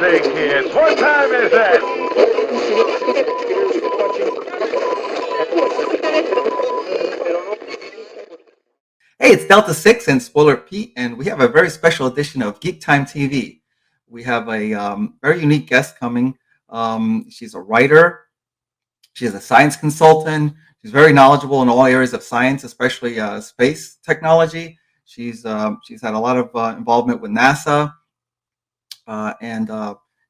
say, kids, what time is it? Hey, it's Delta 6 and Spoiler Pete, and we have a very special edition of Geek Time TV. We have a very unique guest coming. She's a writer, she's a science consultant, she's very knowledgeable in all areas of science, especially space technology. She's had a lot of involvement with NASA, and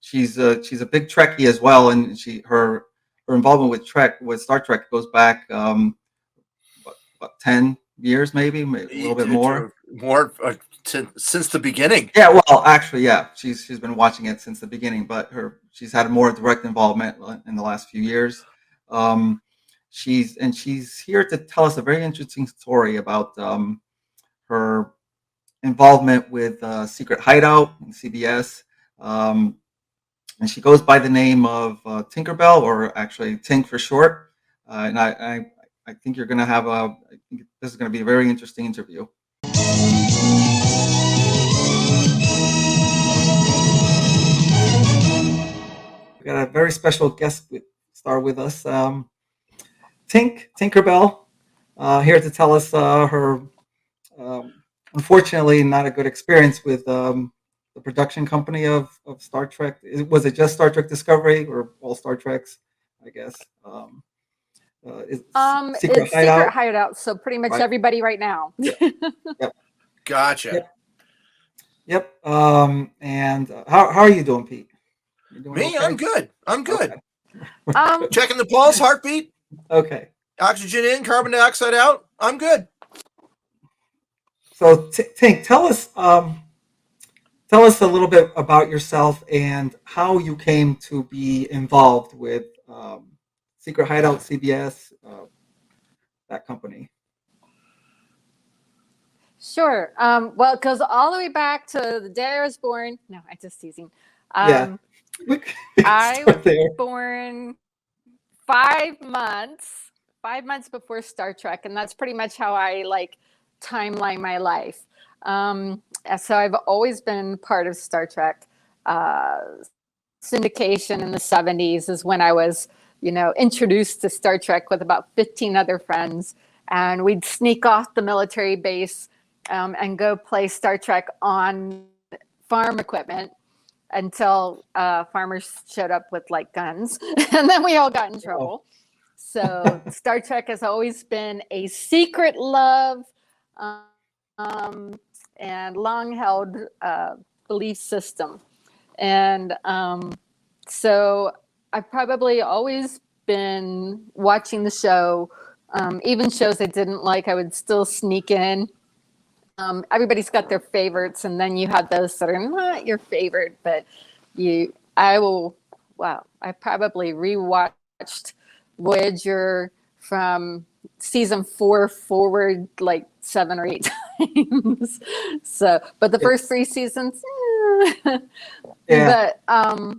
she's a big Trekkie as well. And her involvement with Star Trek goes back what 10 years, maybe a little bit more. Since the beginning. Yeah, well, actually, yeah, she's been watching it since the beginning, but she's had more direct involvement in the last few years. She's here to tell us a very interesting story about her involvement with Secret Hideout and CBS. And she goes by the name of Tinkerbelle, or actually Tink for short. And I think you're going to have this is going to be a very interesting interview. We got a very special guest star with us, Tinkerbelle, here to tell us her unfortunately not a good experience with the production company of Star Trek. Was it just Star Trek Discovery or all Star Treks, I guess? It's Secret Hideout, so pretty much everybody right now. Yep. Gotcha. Yep. And how are you doing, Pete? You doing Me? okay? I'm good. Okay. Checking the pulse, heartbeat. Okay. Oxygen in, carbon dioxide out. I'm good. So, Tink, tell us a little bit about yourself and how you came to be involved with Secret Hideout CBS, that company. Sure. Well, it goes all the way back to the day I was born. No, I'm just teasing. Yeah. I was born 5 months before Star Trek, and that's pretty much how I timeline my life. So I've always been part of Star Trek. Syndication in the 70s is when I was, introduced to Star Trek with about 15 other friends, and we'd sneak off the military base and go play Star Trek on farm equipment until farmers showed up with guns, and then we all got in trouble. So Star Trek has always been a secret love and long-held belief system. And so I've probably always been watching the show. Even shows I didn't like, I would still sneak in. Everybody's got their favorites, and then you have those that are not your favorite, but I probably rewatched Voyager from season 4 forward 7 or 8 times. So, but the first 3 seasons, Yeah. But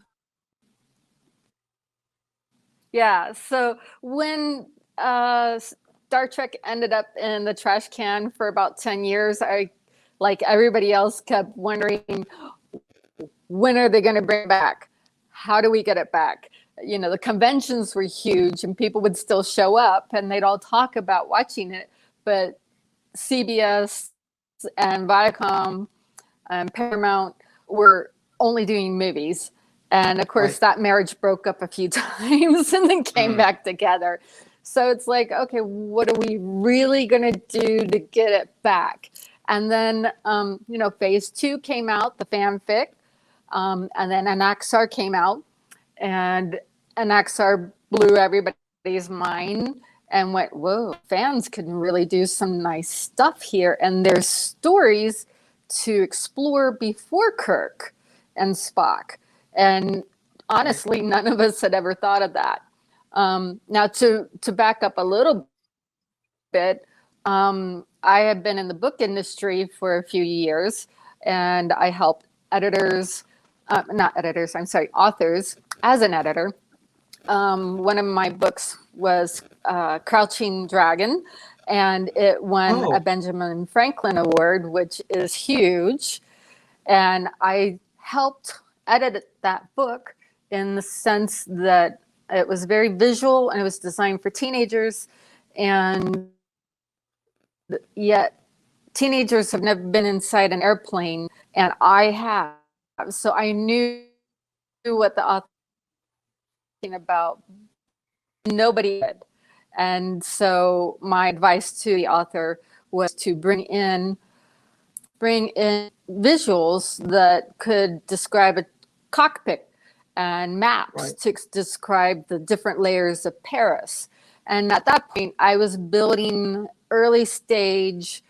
yeah. So when Star Trek ended up in the trash can for about 10 years, I, like everybody else, kept wondering, when are they going to bring it back? How do we get it back? The conventions were huge and people would still show up and they'd all talk about watching it. But CBS and Viacom and Paramount were only doing movies. And of course, that marriage broke up a few times and then came back together. So it's like, okay, what are we really going to do to get it back? And then, phase 2 came out, the fanfic. And then Anaxar came out. And Anaxar blew everybody's mind and went, whoa, fans can really do some nice stuff here. And there's stories to explore before Kirk and Spock. And honestly, none of us had ever thought of that. Now, to back up a little bit, I have been in the book industry for a few years, and I helped authors as an editor. One of my books was Crouching Dragon, and it won a Benjamin Franklin Award, which is huge. And I helped edited that book in the sense that it was very visual and it was designed for teenagers, and yet teenagers have never been inside an airplane, and I have. So I knew what the author was talking about. Nobody did. And so my advice to the author was to bring in visuals that could describe a cockpit and maps to describe the different layers of Paris. And at that point, I was building early stage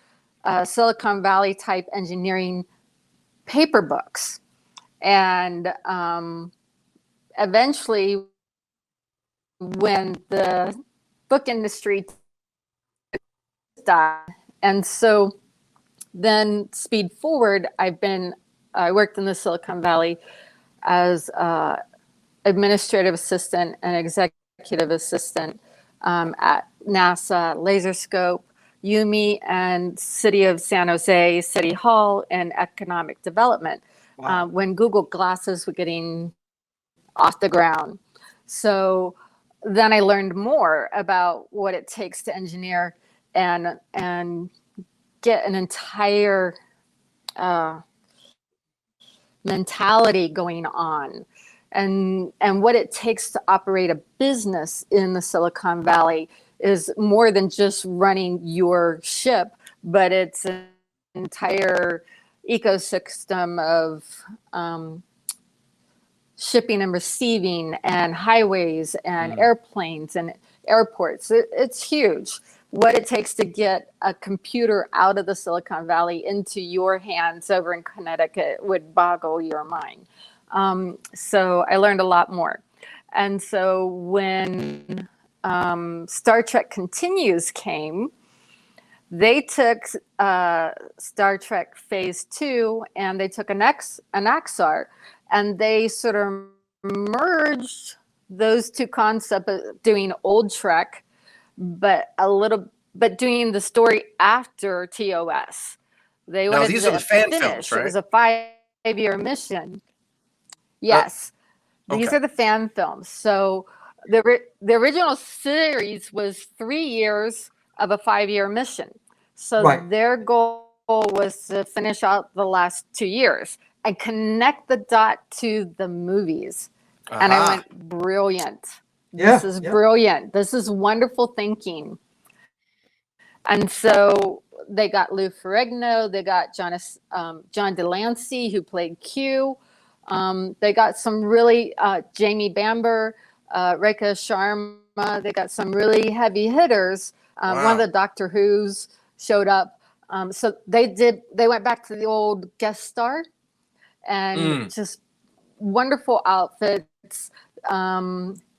Silicon Valley type engineering paper books. And eventually, when the book industry died, and so then speed forward, I worked in the Silicon Valley as administrative assistant and executive assistant at NASA, Laserscope, UMI, and City of San Jose, City Hall, and Economic Development. Wow. When Google Glasses were getting off the ground. So then I learned more about what it takes to engineer and get an entire mentality going on, and what it takes to operate a business in the Silicon Valley is more than just running your ship, but it's an entire ecosystem of shipping and receiving and highways and airplanes and airports. It's huge. What it takes to get a computer out of the Silicon Valley into your hands over in Connecticut would boggle your mind. So I learned a lot more. And so when Star Trek Continues came, they took Star Trek Phase 2 and they took an Axar, and they sort of merged those two concepts of doing old Trek, but doing the story after TOS. They wanted these are the fan finish. Films, right? It was a 5-year mission. Yes, these are the fan films. So the original series was 3 years of a 5-year mission. So their goal was to finish out the last 2 years and connect the dot to the movies. And I went, brilliant. This is brilliant. This is wonderful thinking. And so they got Lou Ferrigno, they got John Delancey, who played Q. They got some really, Jamie Bamber, Rekha Sharma, they got some really heavy hitters. One of the Doctor Who's showed up. So they went back to the old guest star and just wonderful outfits.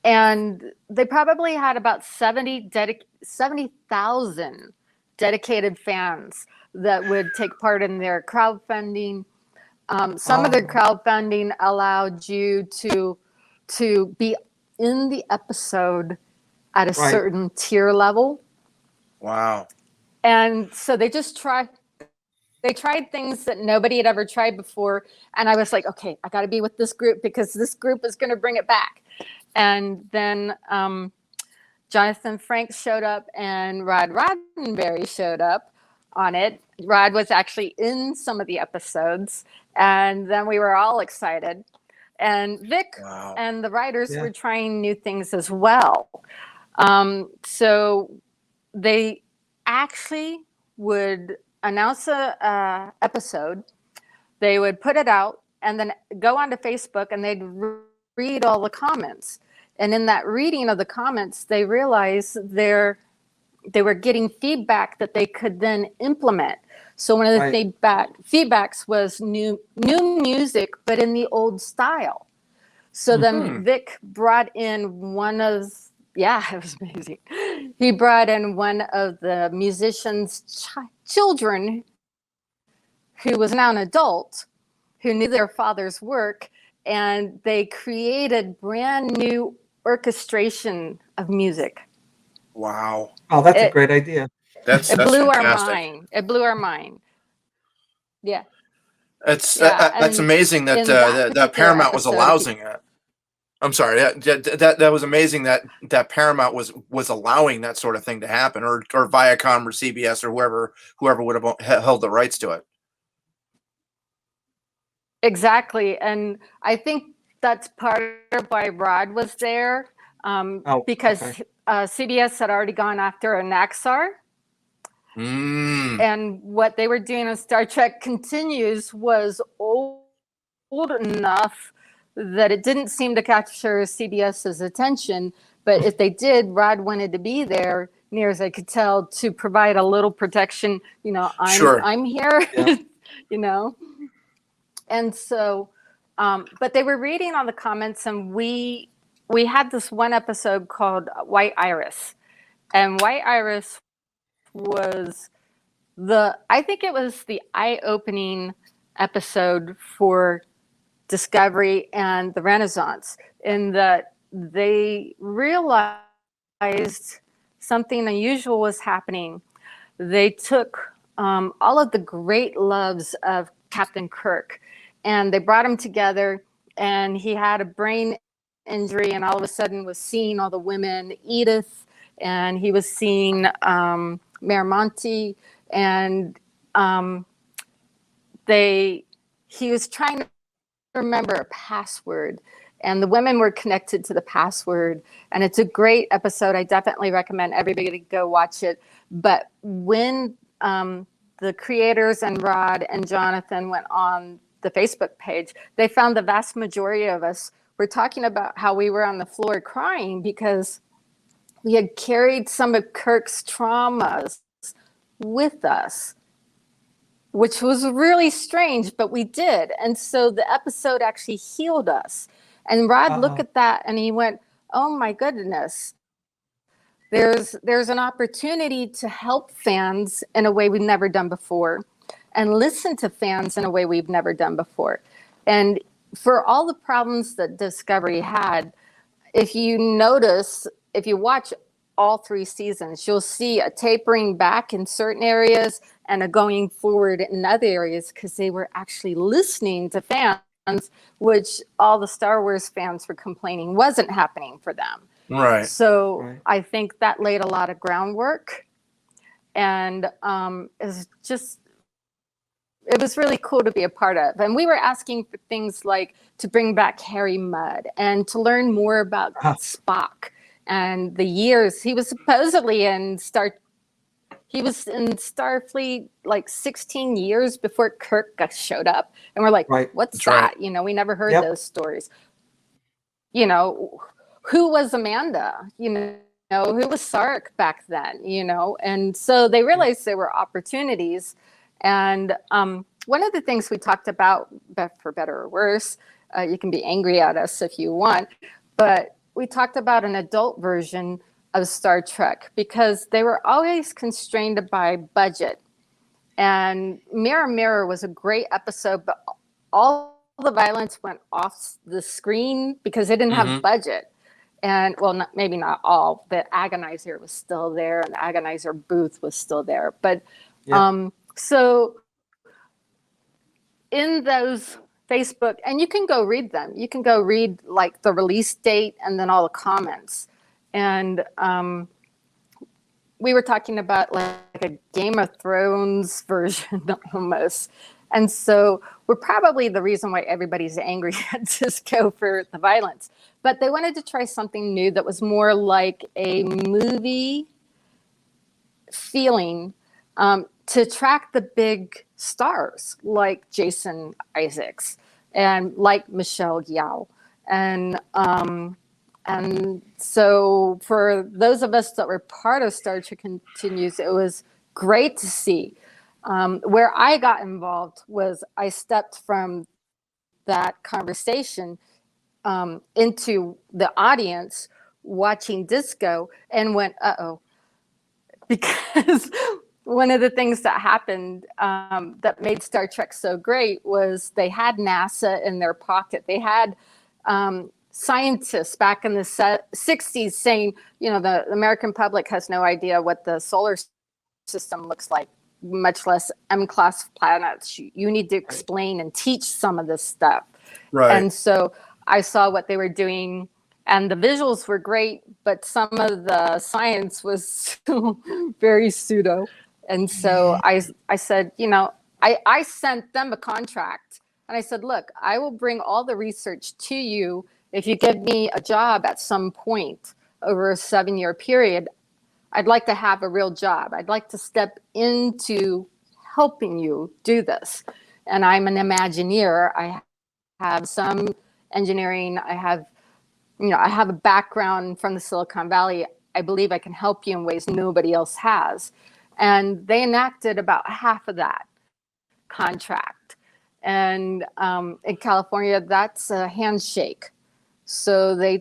And they probably had about 70,000 dedicated fans that would take part in their crowdfunding. Some of the crowdfunding allowed you to be in the episode at a certain tier level. Wow. And so they tried things that nobody had ever tried before. And I was like, okay, I got to be with this group because this group is going to bring it back. And then Jonathan Frakes showed up and Rod Roddenberry showed up on it. Rod was actually in some of the episodes. And then we were all excited. And Vic and the writers were trying new things as well. So they actually would announce a episode, they would put it out, and then go onto Facebook and they'd read all the comments. And in that reading of the comments, they realized they were getting feedback that they could then implement. So one of the feedbacks was new music, but in the old style. So then Vic brought in one of, it was amazing. He brought in one of the musicians' children, who was now an adult, who knew their father's work, and they created brand new orchestration of music. Wow. Oh, that's a great idea. That's blew fantastic. our mind. It blew our mind. Yeah. That's and amazing that in that that particular Paramount was episode, allowing it. I'm sorry. That was amazing that Paramount was allowing that sort of thing to happen, or Viacom or CBS or whoever would have held the rights to it. exactly, and I think that's part of why Rod was there, Oh, because okay. CBS had already gone after a Naxar. Mm, And what they were doing on Star Trek Continues was old enough that it didn't seem to capture CBS's attention. But if they did, Rod wanted to be there, near as I could tell, to provide a little protection. sure. I'm here, Yeah. you know. And so, but they were reading on the comments, and we had this one episode called White Iris, and White Iris was I think it was the eye-opening episode for Discovery and the Renaissance, in that they realized something unusual was happening. They took all of the great loves of Captain Kirk, and they brought him together, and he had a brain injury, and all of a sudden was seeing all the women, Edith, and he was seeing Miramonte, and he was trying to remember a password, and the women were connected to the password, and it's a great episode. I definitely recommend everybody to go watch it. But when the creators and Rod and Jonathan went on the Facebook page, they found the vast majority of us were talking about how we were on the floor crying because we had carried some of Kirk's traumas with us, which was really strange, but we did. And so the episode actually healed us. And Rod looked at that and he went, oh my goodness, there's an opportunity to help fans in a way we've never done before, and listen to fans in a way we've never done before. And for all the problems that Discovery had, if you notice, if you watch all 3 seasons, you'll see a tapering back in certain areas and a going forward in other areas, because they were actually listening to fans, which all the Star Wars fans were complaining wasn't happening for them. Right. So Right. I think that laid a lot of groundwork, and it was really cool to be a part of. And we were asking for things like to bring back Harry Mudd and to learn more about Spock and the years he was supposedly in Starfleet like 16 years before Kirk showed up. And we're like, Right. what's That's that? right. We never heard Yep. those stories. Who was Amanda? Who was Sark back then? And so they realized there were opportunities. And one of the things we talked about, for better or worse, you can be angry at us if you want, but we talked about an adult version of Star Trek because they were always constrained by budget. And Mirror Mirror was a great episode, but all the violence went off the screen because they didn't have budget. And well, maybe not all, the Agonizer was still there, and the Agonizer booth was still there. But so in those Facebook, and you can go read them. You can go read like the release date and then all the comments. And we were talking about like a Game of Thrones version almost. And so we're probably the reason why everybody's angry at Cisco for the violence. But they wanted to try something new that was more like a movie feeling, to track the big stars like Jason Isaacs and like Michelle Yeoh. And so for those of us that were part of Star Trek Continues, it was great to see. Where I got involved was I stepped from that conversation into the audience watching Disco and went, uh-oh. Because one of the things that happened that made Star Trek so great was they had NASA in their pocket. They had scientists back in the 60s saying, the American public has no idea what the solar system looks like. much less M-class planets. You need to explain and teach some of this stuff. Right. And so I saw what they were doing, and the visuals were great, but some of the science was very pseudo. And so I said, I sent them a contract, and I said, look, I will bring all the research to you if you give me a job at some point over a 7-year period. I'd like to have a real job. I'd like to step into helping you do this. And I'm an Imagineer. I have some engineering. I have a background from the Silicon Valley. I believe I can help you in ways nobody else has. And they enacted about half of that contract. And in California, that's a handshake. So they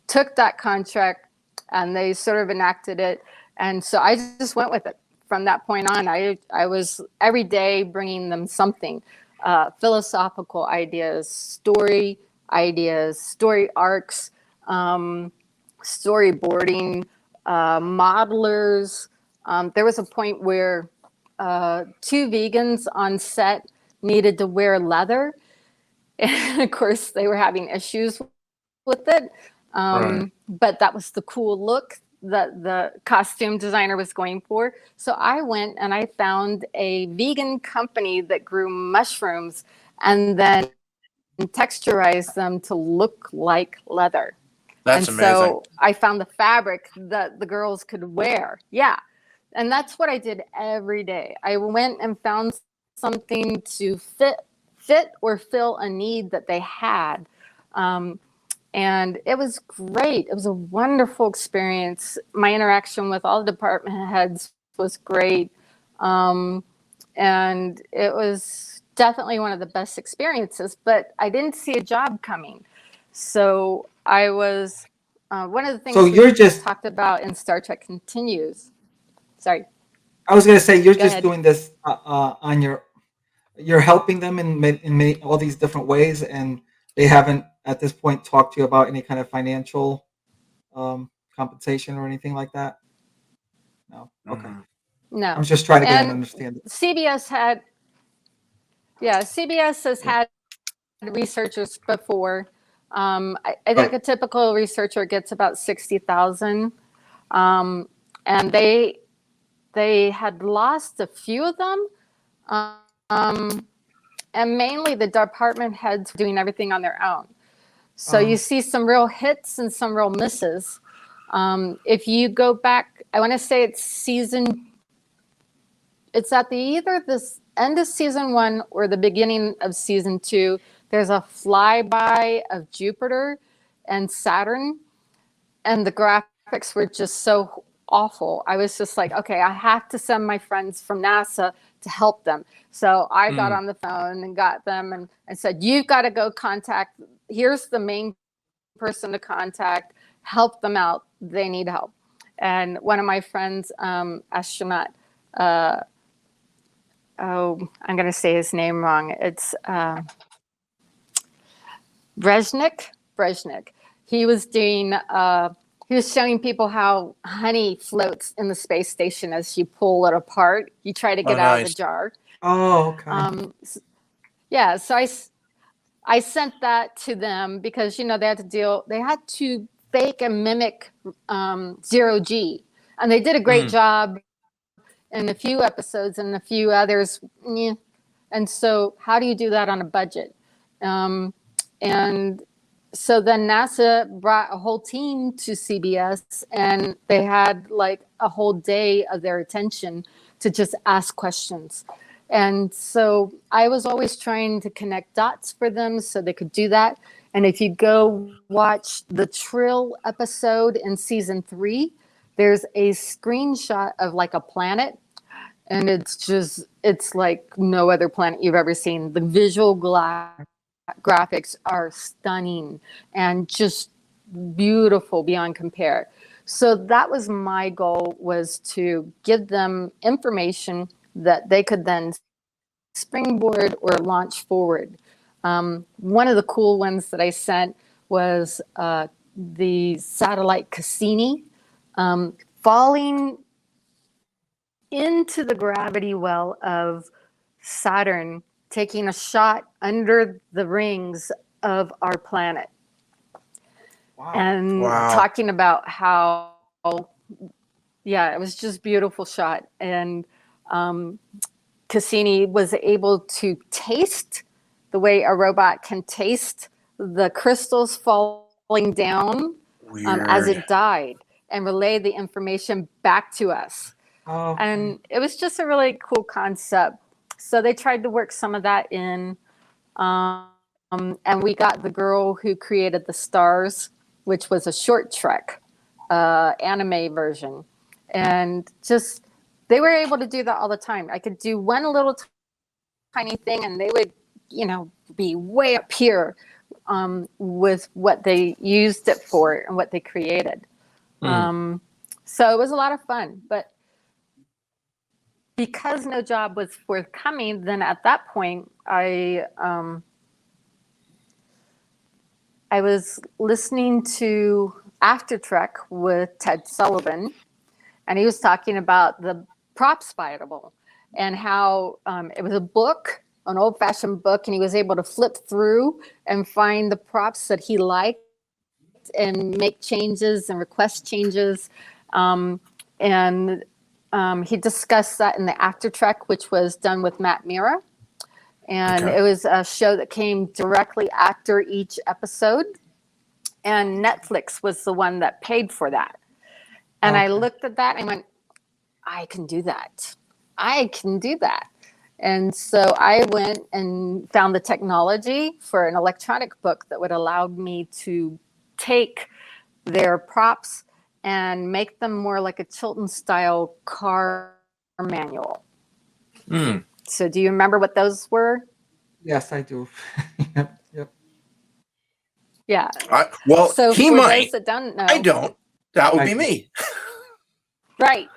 took that contract and they sort of enacted it. And so I just went with it. From that point on, I was every day bringing them something, philosophical ideas, story arcs, storyboarding, modelers. There was a point where 2 vegans on set needed to wear leather. And of course, they were having issues with it. But that was the cool look that the costume designer was going for. So I went and I found a vegan company that grew mushrooms and then texturized them to look like leather. That's amazing. So I found the fabric that the girls could wear. Yeah. And that's what I did every day. I went and found something to fit or fill a need that they had. And it was great. It was a wonderful experience. My interaction with all the department heads was great. And it was definitely one of the best experiences, but I didn't see a job coming. So I was, one of the things you're just talked about in Star Trek Continues. Sorry. I was going to say, you're Go just ahead. doing this on you're helping them in many, all these different ways, and they haven't at this point talked to you about any kind of financial compensation or anything like that? No. Okay. No. I was just trying to get an And understanding. CBS has had researchers before. I think a typical researcher gets about 60,000, and they had lost a few of them, and mainly the department heads doing everything on their own. So you see some real hits and some real misses. If you go back, I want to say it's at either the end of season 1 or the beginning of season 2. There's a flyby of Jupiter and Saturn, and the graphics were just so awful. I was just like, okay, I have to send my friends from NASA to help them. So I got on the phone and got them and said, you've got to go contact, here's the main person to contact, help them out. They need help. And one of my friends, astronaut, I'm going to say his name wrong. It's Brezhnik. He was doing, he was showing people how honey floats in the space station as you pull it apart. You try to get out of the jar. Oh, okay. Yeah, so I sent that to them because, they had to fake and mimic 0G. And they did a great job in a few episodes, and a few others. And so how do you do that on a budget? And so then NASA brought a whole team to CBS, and they had like a whole day of their attention to just ask questions. And so I was always trying to connect dots for them so they could do that. And if you go watch the Trill episode in season 3, there's a screenshot of like a planet. And it's like no other planet you've ever seen. The visual graphics are stunning and just beautiful beyond compare. So that was my goal, was to give them information that they could then springboard or launch forward. One of the cool ones that I sent was the satellite Cassini falling into the gravity well of Saturn, taking a shot under the rings of our planet. Wow. And Wow. talking about how, yeah, it was just beautiful shot. And Cassini was able to taste the way a robot can taste the crystals falling down as Weird. it died, and relay the information back to us. Oh, And it was just a really cool concept. So they tried to work some of that in. And we got the girl who created the stars, which was a short Trek anime version. And just, they were able to do that all the time. I could do one little tiny thing and they would, be way up here with what they used it for and what they created. So it was a lot of fun. But because no job was forthcoming, then at that point, I was listening to After Trek with Ted Sullivan, and he was talking about the props Bible and how it was a book, an old-fashioned book, and he was able to flip through and find the props that he liked and make changes and request changes. He discussed that in the After Trek, which was done with Matt Mira. And Okay. it was a show that came directly after each episode. And Netflix was the one that paid for that. And I Okay. looked at that and went, I can do that. I can do that. And so I went and found the technology for an electronic book that would allow me to take their props and make them more like a Chilton style car manual. Mm. So do you remember what those were? yes, I do. Yep. Yeah. Well, So he for might. those that don't know, I don't. That would I be do. me. right.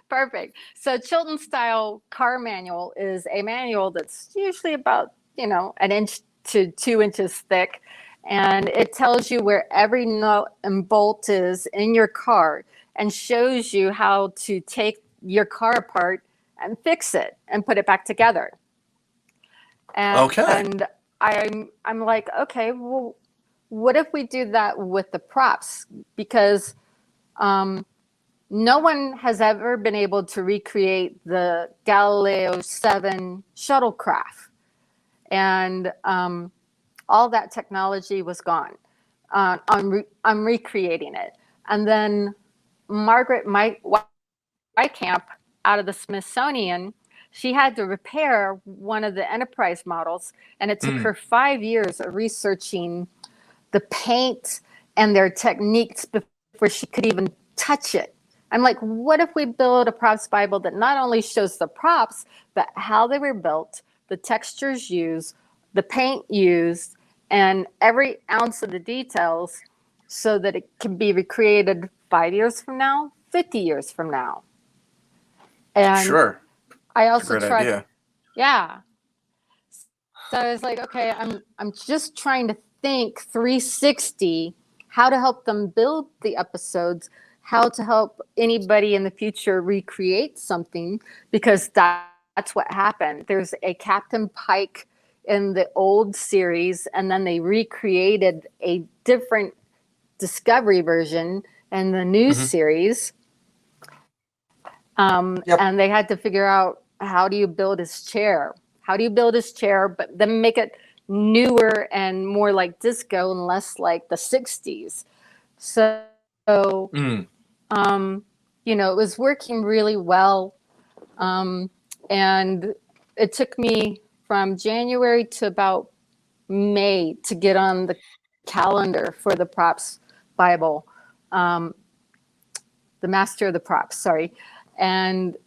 Perfect. So Chilton style car manual is a manual that's usually about, an inch to 2 inches thick. And it tells you where every nut and bolt is in your car and shows you how to take your car apart and fix it and put it back together. Okay. And I'm like, okay, well, what if we do that with the props? Because no one has ever been able to recreate the Galileo 7 shuttlecraft. And all that technology was gone. I'm recreating it. And then Margaret Whitecamp out of the Smithsonian, she had to repair one of the Enterprise models. And it took her 5 years of researching the paint and their techniques before she could even touch it. I'm like, what if we build a props Bible that not only shows the props, but how they were built, the textures used, the paint used, and every ounce of the details so that it can be recreated 5 years from now, 50 years from now. And Sure. I also Great tried, idea. yeah. So I was like, okay, I'm just trying to think 360, how to help them build the episodes, how to help anybody in the future recreate something, because that's what happened. There's a Captain Pike in the old series, and then they recreated a different Discovery version in the new series. And they had to figure out, how do you build his chair? How do you build his chair, but then make it newer and more like disco and less like the 60s? So, it was working really well. And it took me from January to about May to get on the calendar for the props Bible, the master of the props, sorry. And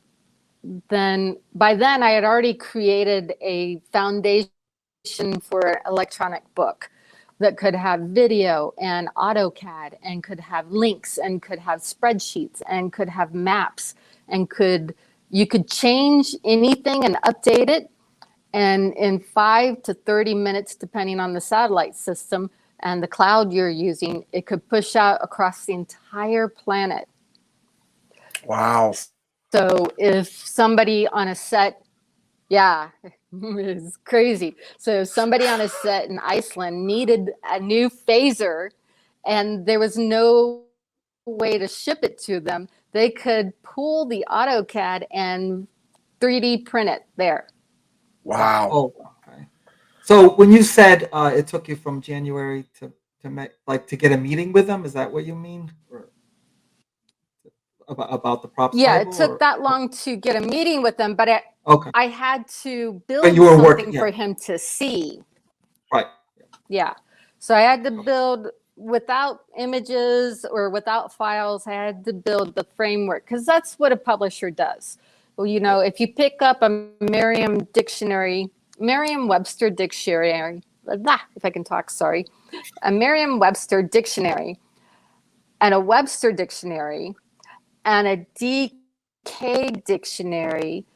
then by then I had already created a foundation for an electronic book that could have video and AutoCAD and could have links and could have spreadsheets and could have maps and you could change anything and update it. And in 5 to 30 minutes, depending on the satellite system and the cloud you're using, it could push out across the entire planet. Wow. So if somebody on a set, yeah, it's crazy. So if somebody on a set in Iceland needed a new phaser and there was no way to ship it to them, they could pull the AutoCAD and 3D print it there. Wow. Oh, okay. So when you said it took you from January to get a meeting with them, is that what you mean? Or about the props Yeah, label? it took that long to get a meeting with them, but Okay. I had to But build you were something working, for yeah. him to see. Right. Yeah. So I had to build without images or without files. I had to build the framework because that's what a publisher does. Well, you know, if you pick up a Merriam-Webster dictionary, if I can talk, sorry, a Merriam-Webster dictionary and a Webster dictionary and a DK dictionary,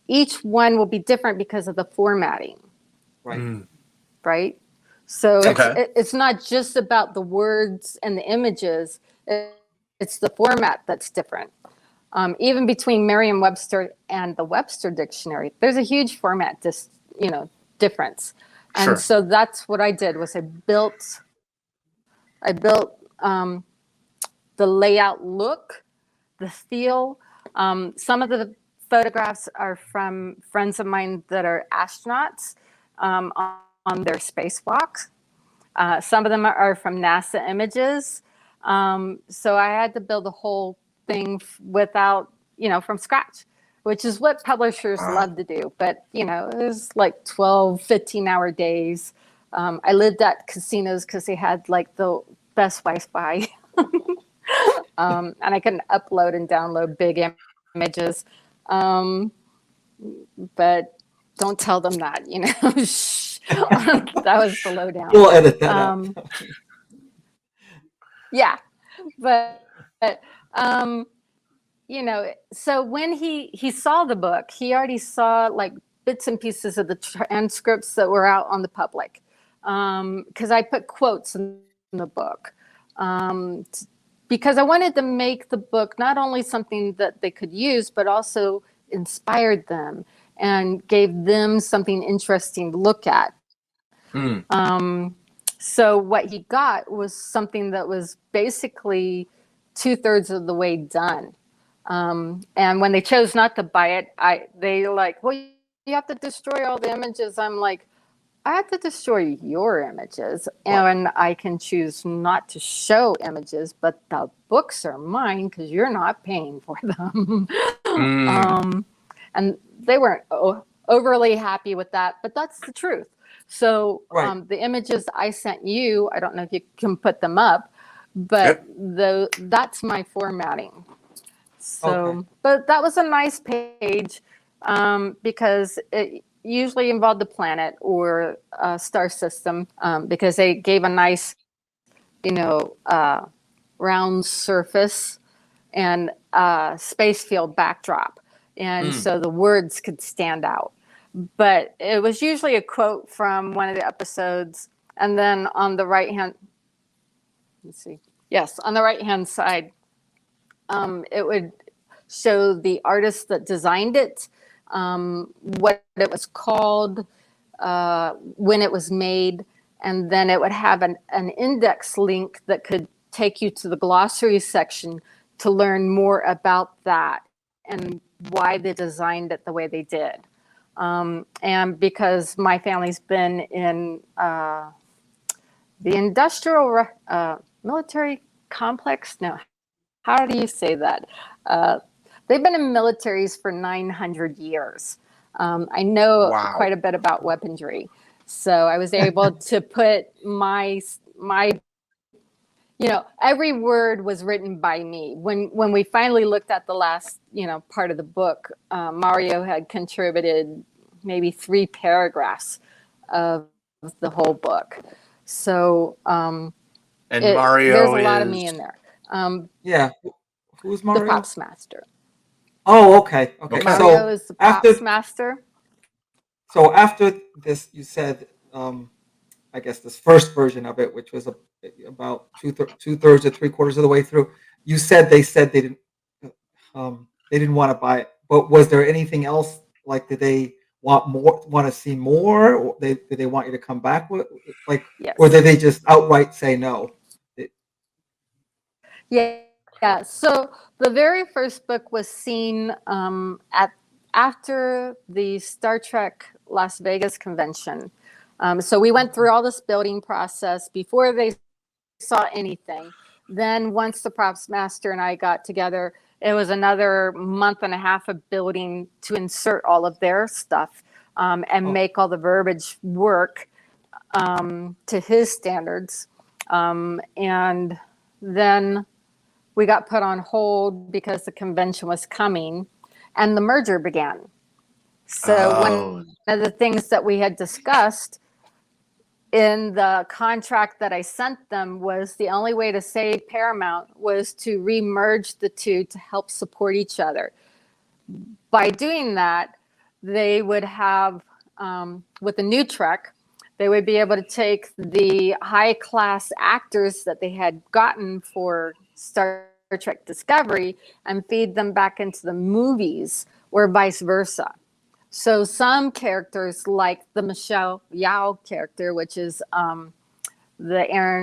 each one will be different because of the formatting. Right. Right? So Okay. it's not just about the words and the images, it's the format that's different. Even between Merriam-Webster and the Webster dictionary, there's a huge format difference. And Sure. so that's what I did was I built the layout look, the feel. Some of the photographs are from friends of mine that are astronauts on their spacewalks. Some of them are from NASA images. So I had to build a whole thing from scratch, which is what publishers Wow. love to do. But, it was like 12, 15-hour days. I lived at casinos because they had like the best Wi-Fi. And I can upload and download big images. But don't tell them that, Shh. That was the lowdown. We'll edit that out. Yeah, but so when he saw the book, he already saw like bits and pieces of the transcripts that were out on the public, because I put quotes in the book, because I wanted to make the book not only something that they could use, but also inspired them and gave them something interesting to look at. So what he got was something that was basically 2/3 of the way done. And when they chose not to buy it, they like, well, you have to destroy all the images. I'm like, I have to destroy your images, and I can choose not to show images, but the books are mine because you're not paying for them. And they weren't overly happy with that, but that's the truth. So the images I sent you, I don't know if you can put them up, but that's my formatting. So, but that was a nice page, because it usually involved the planet or a star system, because they gave a nice, round surface and space field backdrop. And so the words could stand out. But it was usually a quote from one of the episodes. And then on the right hand, on the right hand side, it would show the artist that designed it, what it was called, when it was made, and then it would have an index link that could take you to the glossary section to learn more about that and why they designed it the way they did. And because my family's been in the industrial military complex, no, how do you say that? They've been in militaries for 900 years. I know quite a bit about weaponry. So I was able to put my every word was written by me. When we finally looked at the last, part of the book, Mario had contributed maybe 3 paragraphs of the whole book. So, and Mario there's a lot of me in there. Yeah. Who's Mario? The props master. Oh, okay. Mario is the props master. So after this, you said, I guess this first version of it, which was about 2/3 or 3/4 of the way through, they said they didn't. They didn't want to buy it. But was there anything else? Like, did they want to see more? Or did they want you to come back with, like, or Yes. did they just outright say no? Yeah. Yeah. So the very first book was seen at after the Star Trek Las Vegas convention. So we went through all this building process before they saw anything. Then once the props master and I got together, it was another month and a half of building to insert all of their stuff and make all the verbiage work to his standards. And then we got put on hold because the convention was coming and the merger began. So one of the things that we had discussed in the contract that I sent them was the only way to save Paramount was to remerge the two to help support each other. By doing that, they would have, with the new Trek, they would be able to take the high class actors that they had gotten for Star Trek Discovery and feed them back into the movies or vice versa. So some characters like the Michelle Yao character, which is the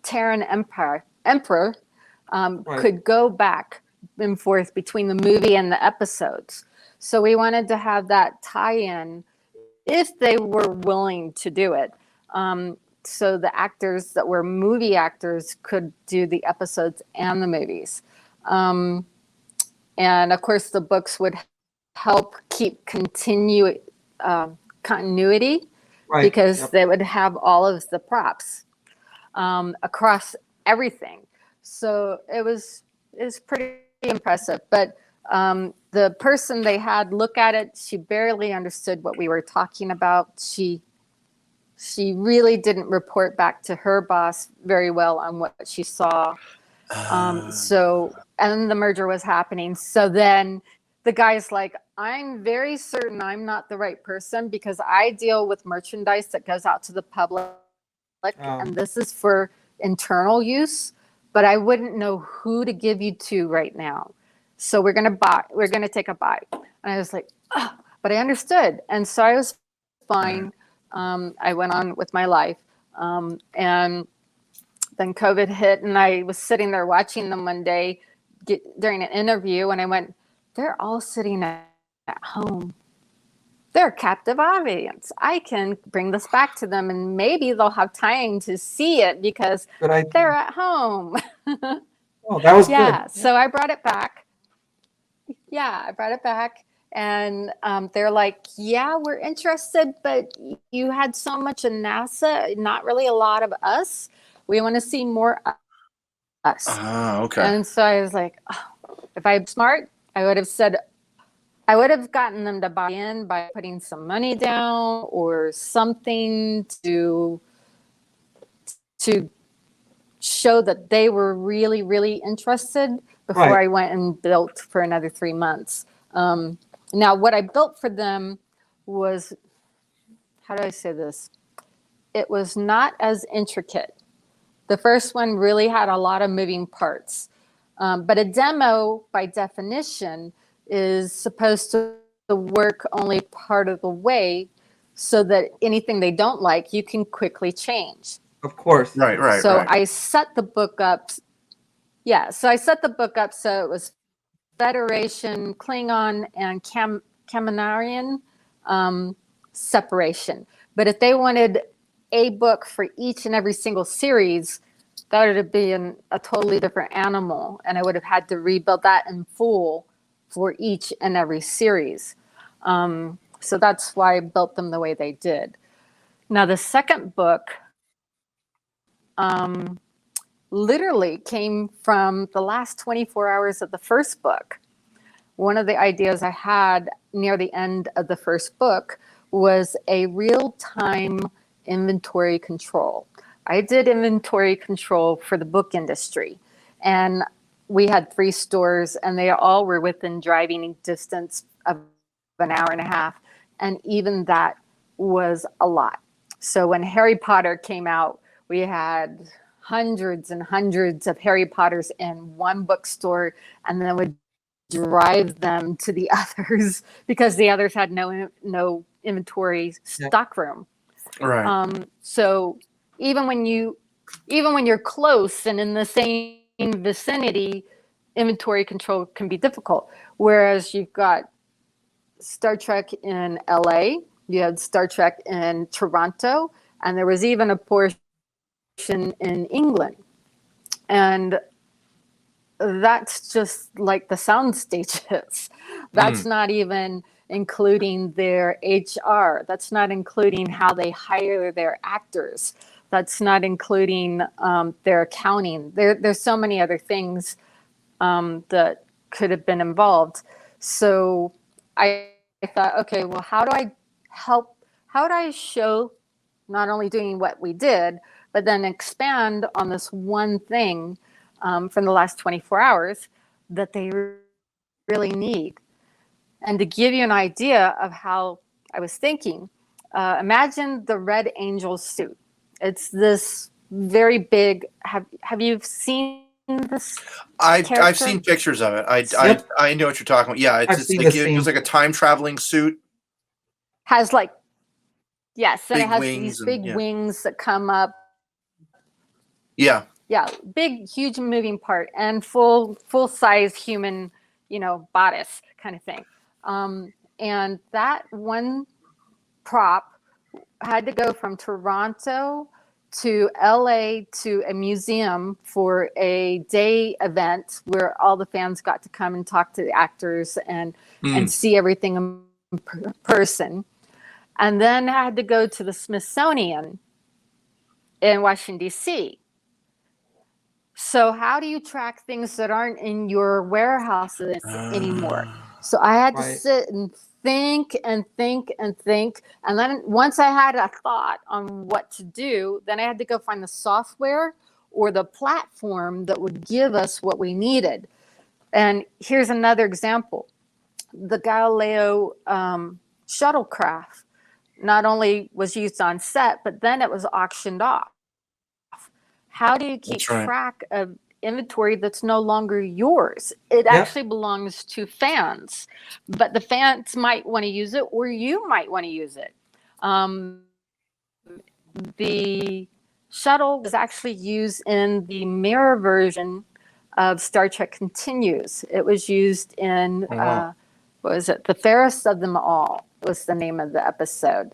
Terran Emperor, could go back and forth between the movie and the episodes. So we wanted to have that tie-in if they were willing to do it. So the actors that were movie actors could do the episodes and the movies. And of course, the books would help keep continuity because they would have all of the props across everything. So it was pretty impressive. But the person they had look at it, she barely understood what we were talking about. She really didn't report back to her boss very well on what she saw. And the merger was happening. So then the guy's like, I'm very certain I'm not the right person because I deal with merchandise that goes out to the public. And this is for internal use, but I wouldn't know who to give you to right now. So we're going to take a bite. And I was like, oh, but I understood. And so I was fine. I went on with my life. And then COVID hit and I was sitting there watching them one day during an interview and I went, they're all sitting at home. They're a captive audience. I can bring this back to them and maybe they'll have time to see it because they're at home. Oh, that was good. So I brought it back. Yeah, I brought it back. And they're like, yeah, we're interested, but you had so much of NASA, not really a lot of us. We want to see more us. Okay. And so I was like, oh, if I'm smart, I would have gotten them to buy in by putting some money down or something to show that they were really, really interested before I went and built for another 3 months. Now, what I built for them was, how do I say this? It was not as intricate. The first one really had a lot of moving parts. But a demo, by definition, is supposed to work only part of the way so that anything they don't like, you can quickly change. Of course. Right. So I set the book up. Yeah, so I set the book up so it was Federation, Klingon, and Kaminarian separation. But if they wanted a book for each and every single series, that would have been a totally different animal. And I would have had to rebuild that in full for each and every series. So that's why I built them the way they did. Now, the second book literally came from the last 24 hours of the first book. One of the ideas I had near the end of the first book was a real-time inventory control. I did inventory control for the book industry, and we had 3 stores, and they all were within driving distance of an hour and a half, and even that was a lot. So when Harry Potter came out, we had hundreds and hundreds of Harry Potters in one bookstore and then would drive them to the others because the others had no inventory stock room. Right. So even when you're close and in the same vicinity, inventory control can be difficult. Whereas you've got Star Trek in LA, you had Star Trek in Toronto, and there was even a portion in England. And that's just like the sound stages. That's not even including their HR. That's not including how they hire their actors. That's not including their accounting. There's so many other things that could have been involved. So I thought, okay, well, how do I help? How do I show not only doing what we did, but then expand on this one thing from the last 24 hours that they really need? And to give you an idea of how I was thinking, imagine the Red Angel suit. It's this very big. Have you seen this? I've seen pictures of it. I know what you're talking about. Yeah, it was like a time traveling suit. Has like, yes, and Big it has wings these big wings that come up. Yeah. Yeah, big, huge moving part and full size human, bodice kind of thing. And that one prop had to go from Toronto to LA to a museum for a day event where all the fans got to come and talk to the actors and see everything in person. And then I had to go to the Smithsonian in Washington, D.C. So how do you track things that aren't in your warehouses anymore? So I had to sit and think and think and think. And then once I had a thought on what to do, then I had to go find the software or the platform that would give us what we needed. And here's another example. The Galileo shuttlecraft not only was used on set, but then it was auctioned off. How do you keep track of inventory that's no longer yours? It actually belongs to fans, but the fans might want to use it, or you might want to use it. The shuttle was actually used in the mirror version of Star Trek Continues. It was used in, what was it? The Fairest of Them All was the name of the episode.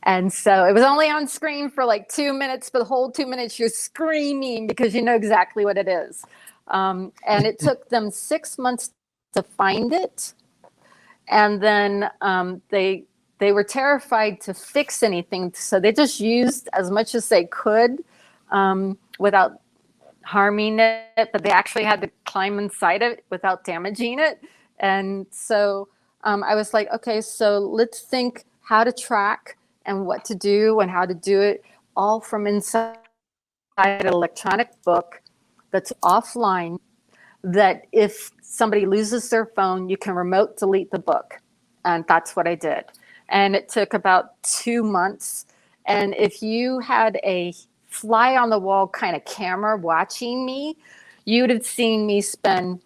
And so it was only on screen for like 2 minutes, but the whole 2 minutes you're screaming because you know exactly what it is. And it took them 6 months to find it. And then they were terrified to fix anything. So they just used as much as they could without harming it, but they actually had to climb inside it without damaging it. And so I was like, okay, so let's think how to track and what to do and how to do it all from inside an electronic book that's offline, that if somebody loses their phone, you can remote delete the book. And that's what I did. And it took about 2 months. And if you had a fly on the wall kind of camera watching me, you'd have seen me spend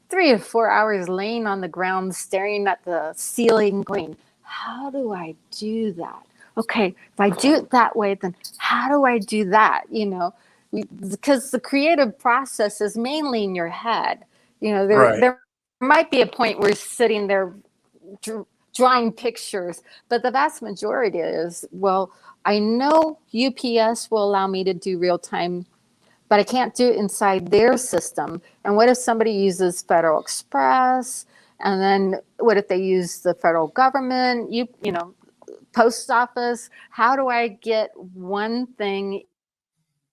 3 to 4 hours laying on the ground, staring at the ceiling, going, how do I do that? Okay, if I do it that way, then how do I do that? Because the creative process is mainly in your head. There might be a point where you're sitting there drawing pictures, but the vast majority is, well, I know UPS will allow me to do real time, but I can't do it inside their system. And what if somebody uses Federal Express? And then what if they use the federal government, post office? How do I get one thing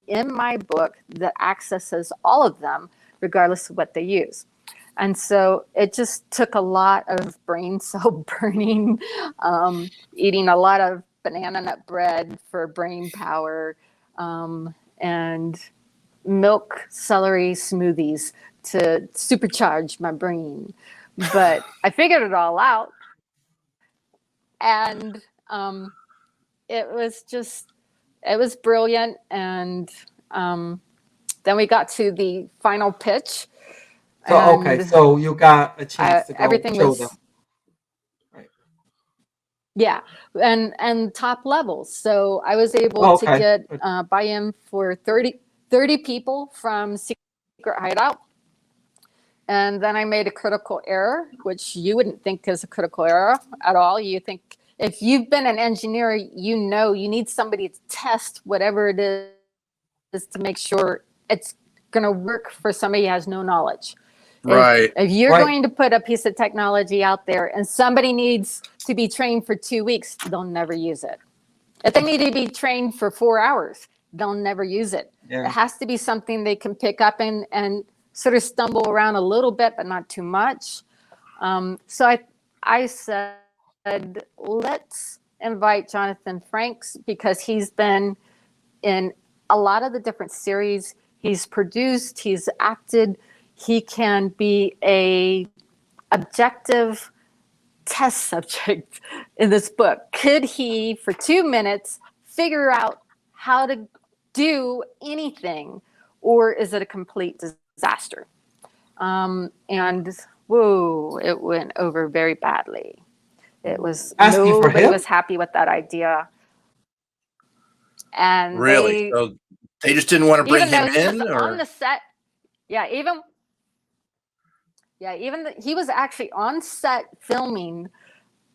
in my book that accesses all of them, regardless of what they use? And so it just took a lot of brain cell burning, eating a lot of banana nut bread for brain power, and milk celery smoothies to supercharge my brain. But I figured it all out. And it was brilliant. And Then we got to the final pitch. So okay, so you got a chance to go Everything show was them. Right. yeah, and top levels. So I was able Oh, to okay. get Good. buy-in for 30 people from Secret Hideout. And then I made a critical error, which you wouldn't think is a critical error at all. You think if you've been an engineer, you know you need somebody to test whatever it is to make sure it's going to work for somebody who has no knowledge. Right. If you're Right. going to put a piece of technology out there and somebody needs to be trained for 2 weeks, they'll never use it. If they need to be trained for 4 hours, they'll never use it. Yeah. It has to be something they can pick up and sort of stumble around a little bit, but not too much. So I said, let's invite Jonathan Frakes because he's been in a lot of the different series. He's produced, he's acted. He can be a objective test subject in this book. Could he, for 2 minutes, figure out how to do anything, or is it a complete disaster? And whoa, it went over very badly. It was Asking for nobody him? was happy with that idea. And Really? So they just didn't want to bring even though him he was in, on or the set, he was actually on set filming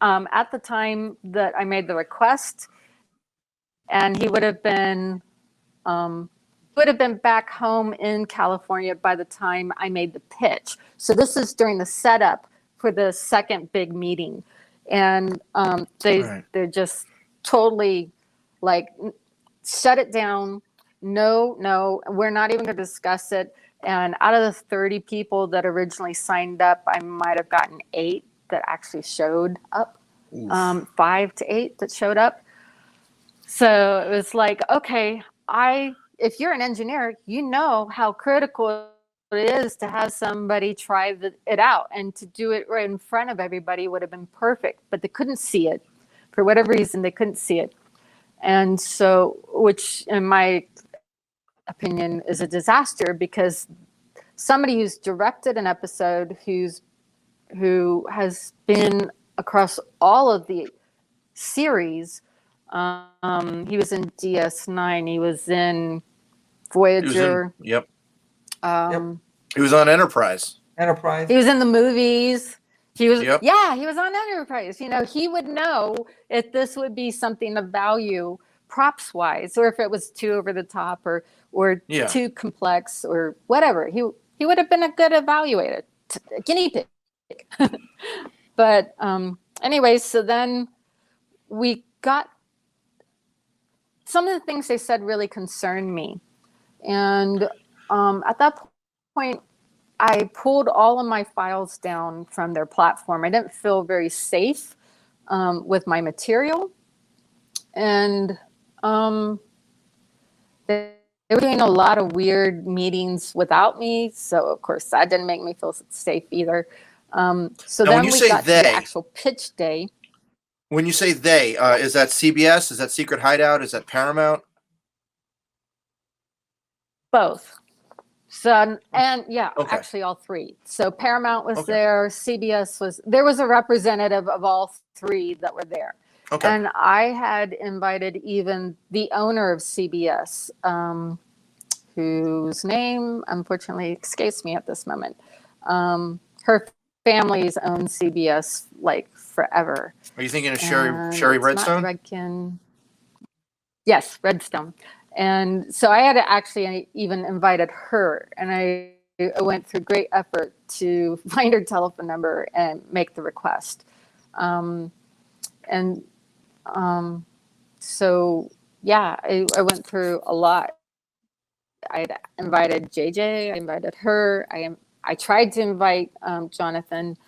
at the time that I made the request, and he would have been back home in California by the time I made the pitch. So this is during the setup for the second big meeting, and they're just totally like shut it down. No, we're not even going to discuss it. And out of the 30 people that originally signed up, I might have gotten 8 that actually showed up, 5 to 8 that showed up. So it was like, okay, if you're an engineer, you know how critical it is to have somebody try it out, and to do it right in front of everybody would have been perfect, but they couldn't see it. For whatever reason, they couldn't see it. And so, which in my opinion is a disaster, because somebody who's directed an episode, who has been across all of the series, he was in DS9, he was in Voyager. Yep. Yep. He was on Enterprise. He was in the movies. He was, Yep. yeah, he was on Enterprise. You know, he would know if this would be something of value props wise, or if it was too over the top or too complex or whatever. He would have been a good evaluator, guinea pig. But anyway, so then we got some of the things they said really concerned me. And at that point, I pulled all of my files down from their platform. I didn't feel very safe with my material. And they were doing a lot of weird meetings without me. So, of course, that didn't make me feel safe either. So now, then we got to the actual pitch day. When you say they, is that CBS? Is that Secret Hideout? Is that Paramount? Both. So, and yeah, actually all 3. So Paramount was there, CBS there was a representative of all 3 that were there. Okay. And I had invited even the owner of CBS, whose name unfortunately escapes me at this moment. Her family's owned CBS like forever. Are you thinking of Sherry Redstone? Redkin. Yes, Redstone. And so I had actually even invited her, and I went through great effort to find her telephone number and make the request. So yeah, I went through a lot. I invited JJ, I invited her, I tried to invite Jonathan.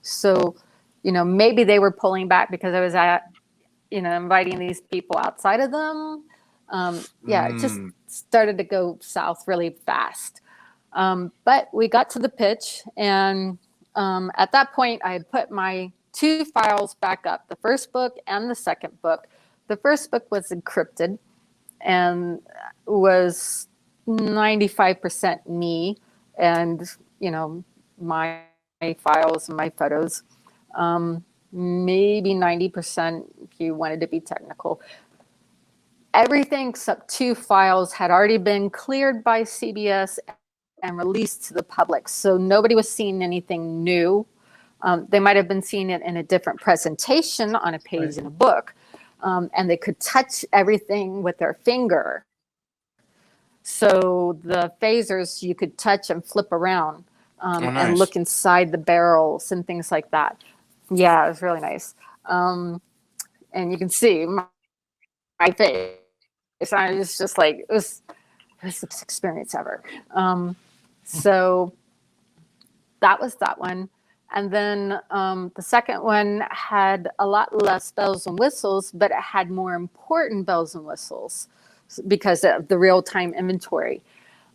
So, you know, maybe they were pulling back because I was inviting these people outside of them. It just started to go south really fast. But we got to the pitch, and at that point, I had put my 2 files back up, the first book and the second book. The first book was encrypted, and was 95% me and, my files and my photos. Maybe 90% if you wanted to be technical. Everything except 2 files had already been cleared by CBS and released to the public. So nobody was seeing anything new. They might have been seeing it in a different presentation on a page in a book, and they could touch everything with their finger. So the phasers you could touch and flip around and look inside the barrels and things like that. Yeah, it was really nice. And you can see my face. I was just like, it was the best experience ever. So that was that one. And then the second one had a lot less bells and whistles, but it had more important bells and whistles because of the real-time inventory.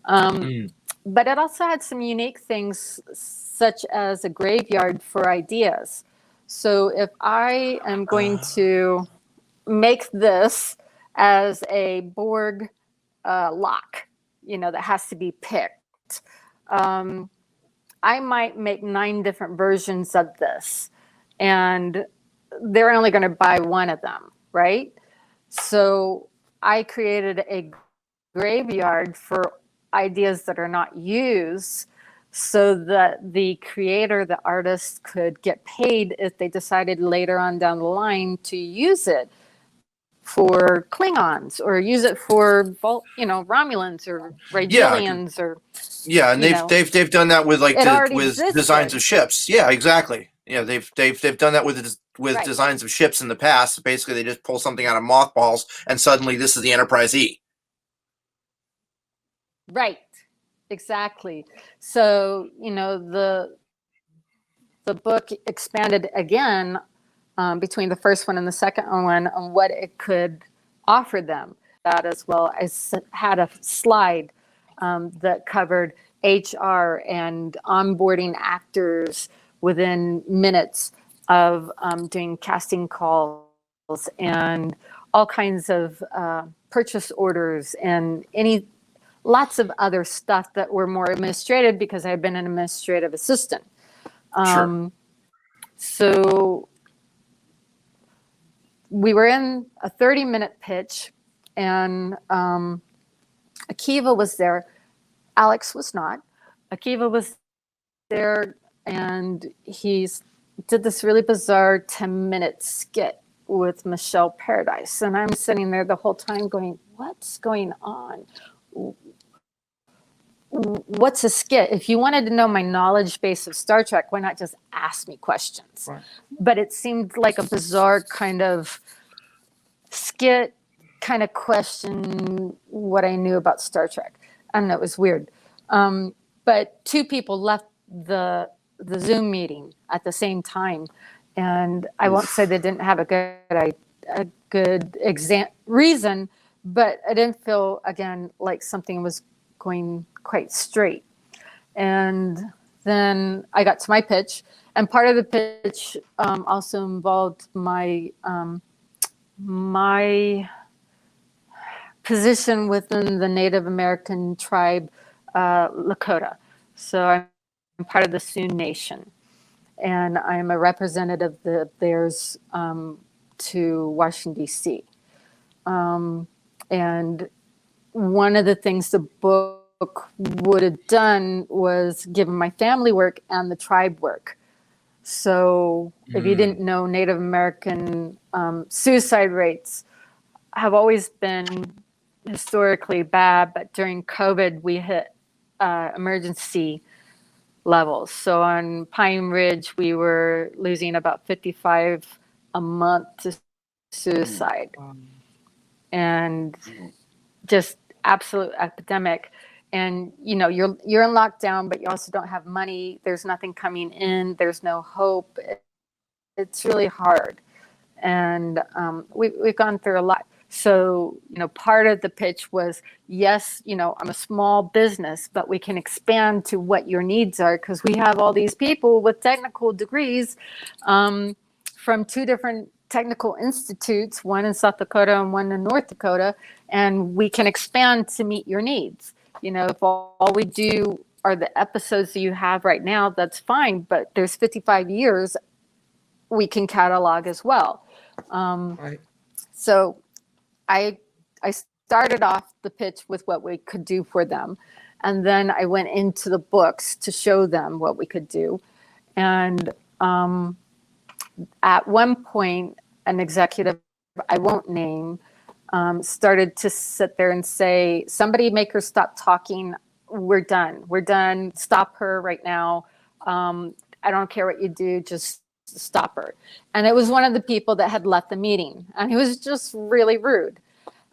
But it also had some unique things, such as a graveyard for ideas. So if I am going to make this as a Borg lock, that has to be picked, I might make 9 different versions of this, and they're only going to buy one of them, right? So I created a graveyard for ideas that are not used so that the creator, the artist, could get paid if they decided later on down the line to use it for Klingons or use it for, Romulans or Ragelians or. Yeah, and they've done that with designs of ships. Yeah, exactly. Yeah, they've done that with designs of ships in the past. Basically, they just pull something out of mothballs, and suddenly this is the Enterprise E. Right, exactly. So the book expanded again between the first one and the second one on what it could offer them. That as well as had a slide that covered HR and onboarding actors within minutes of doing casting calls and all kinds of purchase orders and lots of other stuff that were more administrative because I had been an administrative assistant. Sure. So we were in a 30-minute pitch, and Akiva was there. Alex was not. Akiva was there, and he did this really bizarre 10-minute skit with Michelle Paradise. And I'm sitting there the whole time going, what's going on? What's a skit? If you wanted to know my knowledge base of Star Trek, why not just ask me questions? Right. But it seemed like a bizarre kind of skit, kind of question what I knew about Star Trek. I don't know, it was weird. But 2 people left the Zoom meeting at the same time. And I won't say they didn't have a good reason, but I didn't feel, again, like something was going quite straight. And then I got to my pitch, and part of the pitch also involved my position within the Native American tribe Lakota. So I'm part of the Sioux Nation, and I'm a representative of theirs to Washington, D.C. And one of the things the book would have done was given my family work and the tribe work. So if you didn't know, Native American suicide rates have always been historically bad, but during COVID, we hit emergency levels. So on Pine Ridge, we were losing about 55 a month to suicide. And just absolute epidemic. And you're in lockdown, but you also don't have money. There's nothing coming in. There's no hope. It's really hard. And we've gone through a lot. So, part of the pitch was, yes, I'm a small business, but we can expand to what your needs are because we have all these people with technical degrees from 2 different technical institutes, one in South Dakota and one in North Dakota, and we can expand to meet your needs. You know, if all we do are the episodes that you have right now, that's fine, but there's 55 years we can catalog as well. Right. So I started off the pitch with what we could do for them. And then I went into the books to show them what we could do. And at one point, an executive I won't name started to sit there and say, somebody make her stop talking. We're done. We're done. Stop her right now. I don't care what you do. Just stop her. And it was one of the people that had left the meeting. And he was just really rude.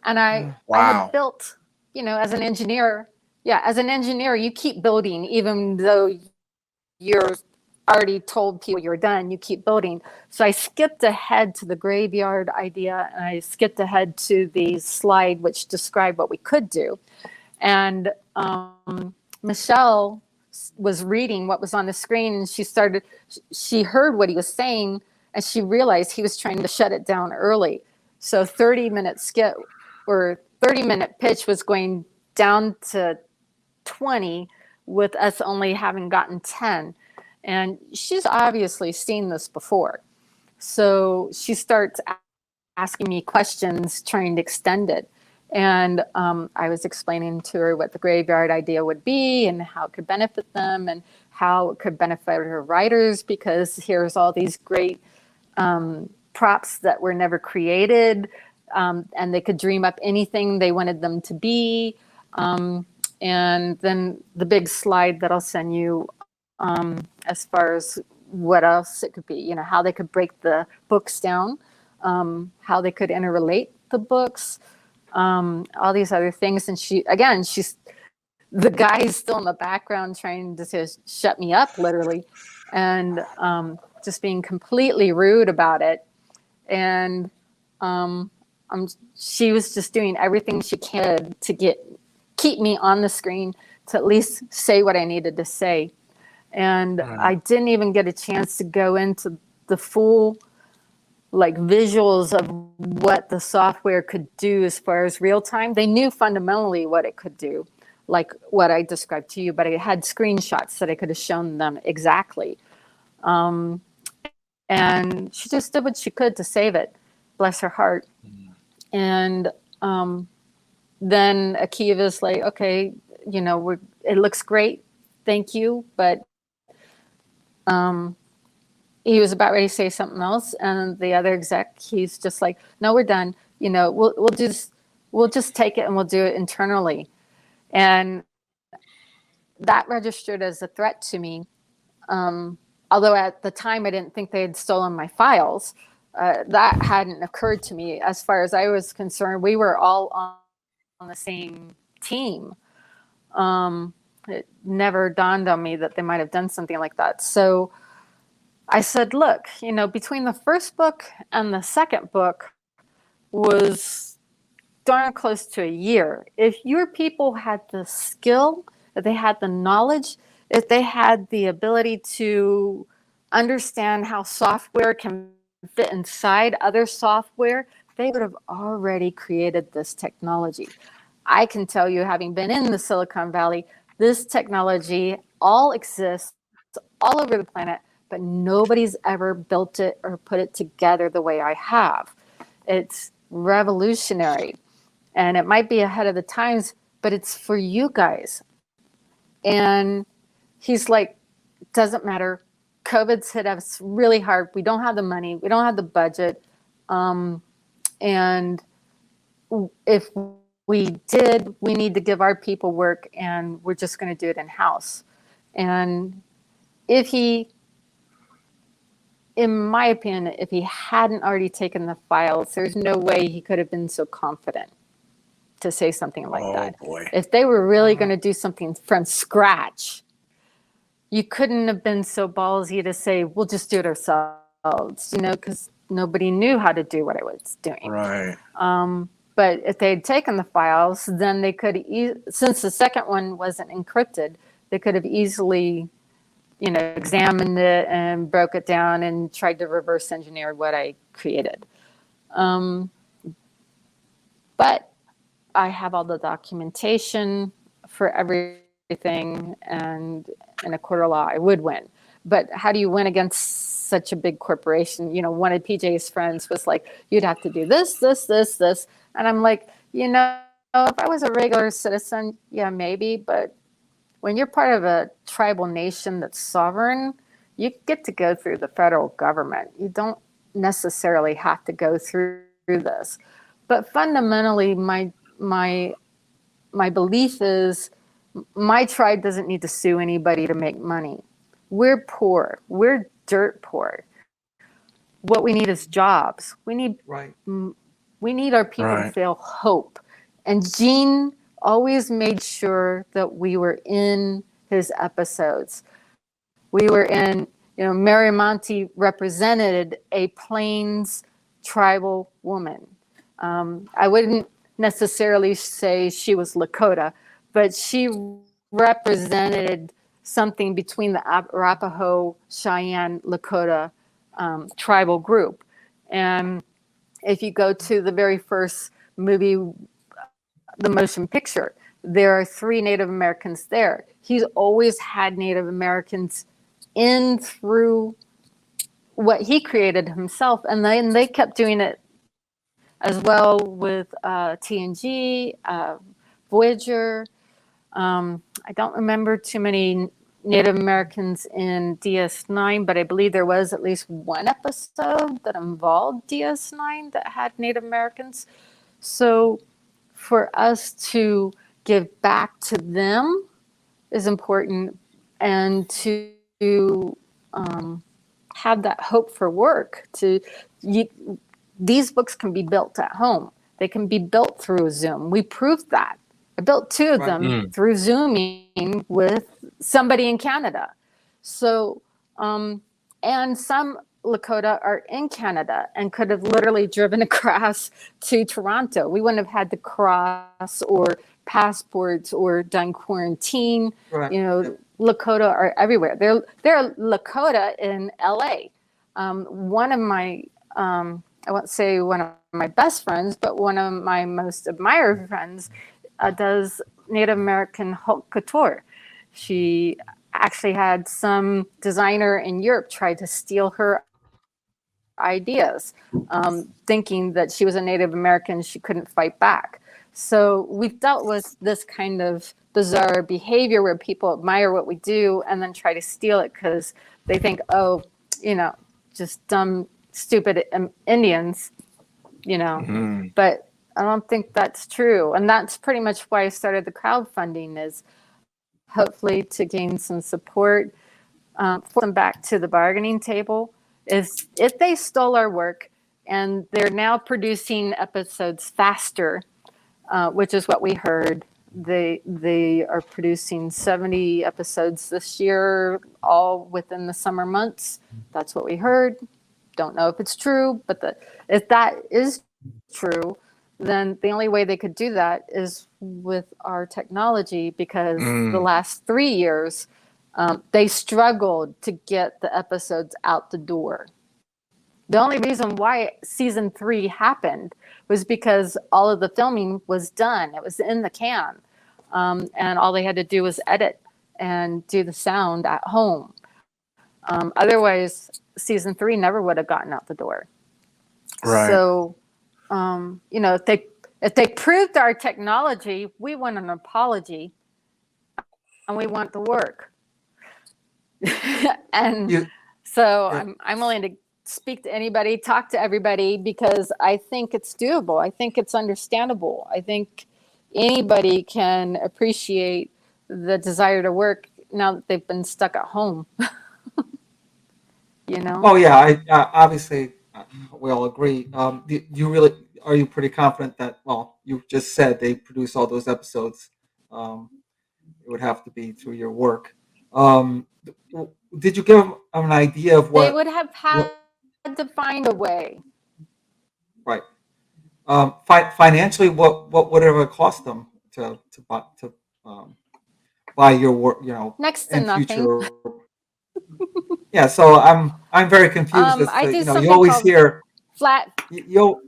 And I had built, you know, as an engineer, you keep building, even though you're already told people you're done, you keep building. So I skipped ahead to the graveyard idea, and I skipped ahead to the slide which described what we could do. And Michelle was reading what was on the screen, and she heard what he was saying, and she realized he was trying to shut it down early. So 30-minute skip or 30-minute pitch was going down to 20 with us only having gotten 10. And she's obviously seen this before. So she starts asking me questions, trying to extend it. And I was explaining to her what the graveyard idea would be and how it could benefit them and how it could benefit her writers, because here's all these great props that were never created, and they could dream up anything they wanted them to be. And then the big slide that I'll send you as far as what else it could be, you know, how they could break the books down, how they could interrelate the books, all these other things. And she's the guy's still in the background trying to shut me up, literally, and just being completely rude about it. And she was just doing everything she could to keep me on the screen to at least say what I needed to say. And I didn't even get a chance to go into the full visuals of what the software could do as far as real time. They knew fundamentally what it could do, like what I described to you, but I had screenshots that I could have shown them exactly. And she just did what she could to save it, bless her heart. And then Akiva's like, okay, you know, it looks great, thank you, but he was about ready to say something else, and the other exec, he's just like, no, we're done. You know, we'll just take it and we'll do it internally. And that registered as a threat to me. Although at the time I didn't think they had stolen my files, that hadn't occurred to me. As far as I was concerned, we were all on the same team. It never dawned on me that they might have done something like that. So I said, look, you know, between the first book and the second book was darn close to a year. If your people had the skill, if they had the knowledge, if they had the ability to understand how software can fit inside other software, they would have already created this technology. I can tell you, having been in the Silicon Valley, this technology all exists all over the planet, but nobody's ever built it or put it together the way I have. It's revolutionary, and it might be ahead of the times, but it's for you guys. And he's like, doesn't matter. COVID's hit us really hard. We don't have the money. We don't have the budget. And if we did, we need to give our people work, and we're just going to do it in-house. And if he, in my opinion, if he hadn't already taken the files, there's no way he could have been so confident to say something like that. Boy. If they were really going to do something from scratch, you couldn't have been so ballsy to say, we'll just do it ourselves, you know, because nobody knew how to do what I was doing. Right. But if they had taken the files, then they could, since the second one wasn't encrypted, they could have easily examined it and broke it down and tried to reverse engineer what I created. But I have all the documentation for everything, and in a court of law, I would win. But how do you win against such a big corporation? One of PJ's friends was like, you'd have to do this, this, this, this. And I'm like, if I was a regular citizen, yeah, maybe. But when you're part of a tribal nation that's sovereign, you get to go through the federal government. You don't necessarily have to go through this. But fundamentally, my belief is my tribe doesn't need to sue anybody to make money. We're poor. We're dirt poor. What we need is jobs. We need our people to feel hope. And Gene always made sure that we were in his episodes. We were in, Mary Monty represented a Plains tribal woman. I wouldn't necessarily say she was Lakota, but she represented something between the Arapaho, Cheyenne, Lakota tribal group. And if you go to the very first movie, the motion picture, there are 3 Native Americans there. He's always had Native Americans in through what he created himself. And then they kept doing it as well with TNG, Voyager. I don't remember too many Native Americans in DS9, but I believe there was at least one episode that involved DS9 that had Native Americans. So for us to give back to them is important, and to have that hope for work. These books can be built at home. They can be built through Zoom. We proved that. I built 2 of them through Zooming with somebody in Canada. So, and some Lakota are in Canada and could have literally driven across to Toronto. We wouldn't have had to cross or passports or done quarantine. Lakota are everywhere. They're Lakota in LA. One of my, I won't say one of my best friends, but one of my most admired friends does Native American haute couture. She actually had some designer in Europe try to steal her ideas, thinking that she was a Native American, she couldn't fight back. So we've dealt with this kind of bizarre behavior where people admire what we do and then try to steal it because they think, just dumb, stupid Indians, But I don't think that's true. And that's pretty much why I started the crowdfunding, is hopefully to gain some support, for them back to the bargaining table. Is if they stole our work and they're now producing episodes faster, which is what we heard. They are producing 70 episodes this year, all within the summer months. That's what we heard. Don't know if it's true, but if that is true, then the only way they could do that is with our technology, because the last 3 years, they struggled to get the episodes out the door. The only reason why season 3 happened was because all of the filming was done. It was in the can. And all they had to do was edit and do the sound at home. Otherwise, season 3 never would have gotten out the door. Right. So, if they proved our technology, we want an apology, and we want the work. I'm willing to speak to anybody, talk to everybody, because I think it's doable. I think it's understandable. I think anybody can appreciate the desire to work now that they've been stuck at home. Oh yeah, I obviously we all agree. Are you pretty confident that, well, you just said they produce all those episodes? It would have to be through your work. Did you give them an idea of what they would have had to find a way? Right. Financially, what would it have cost them to buy your work? Next to nothing. Yeah, so I'm very confused as I to, do you something always called hear flat. you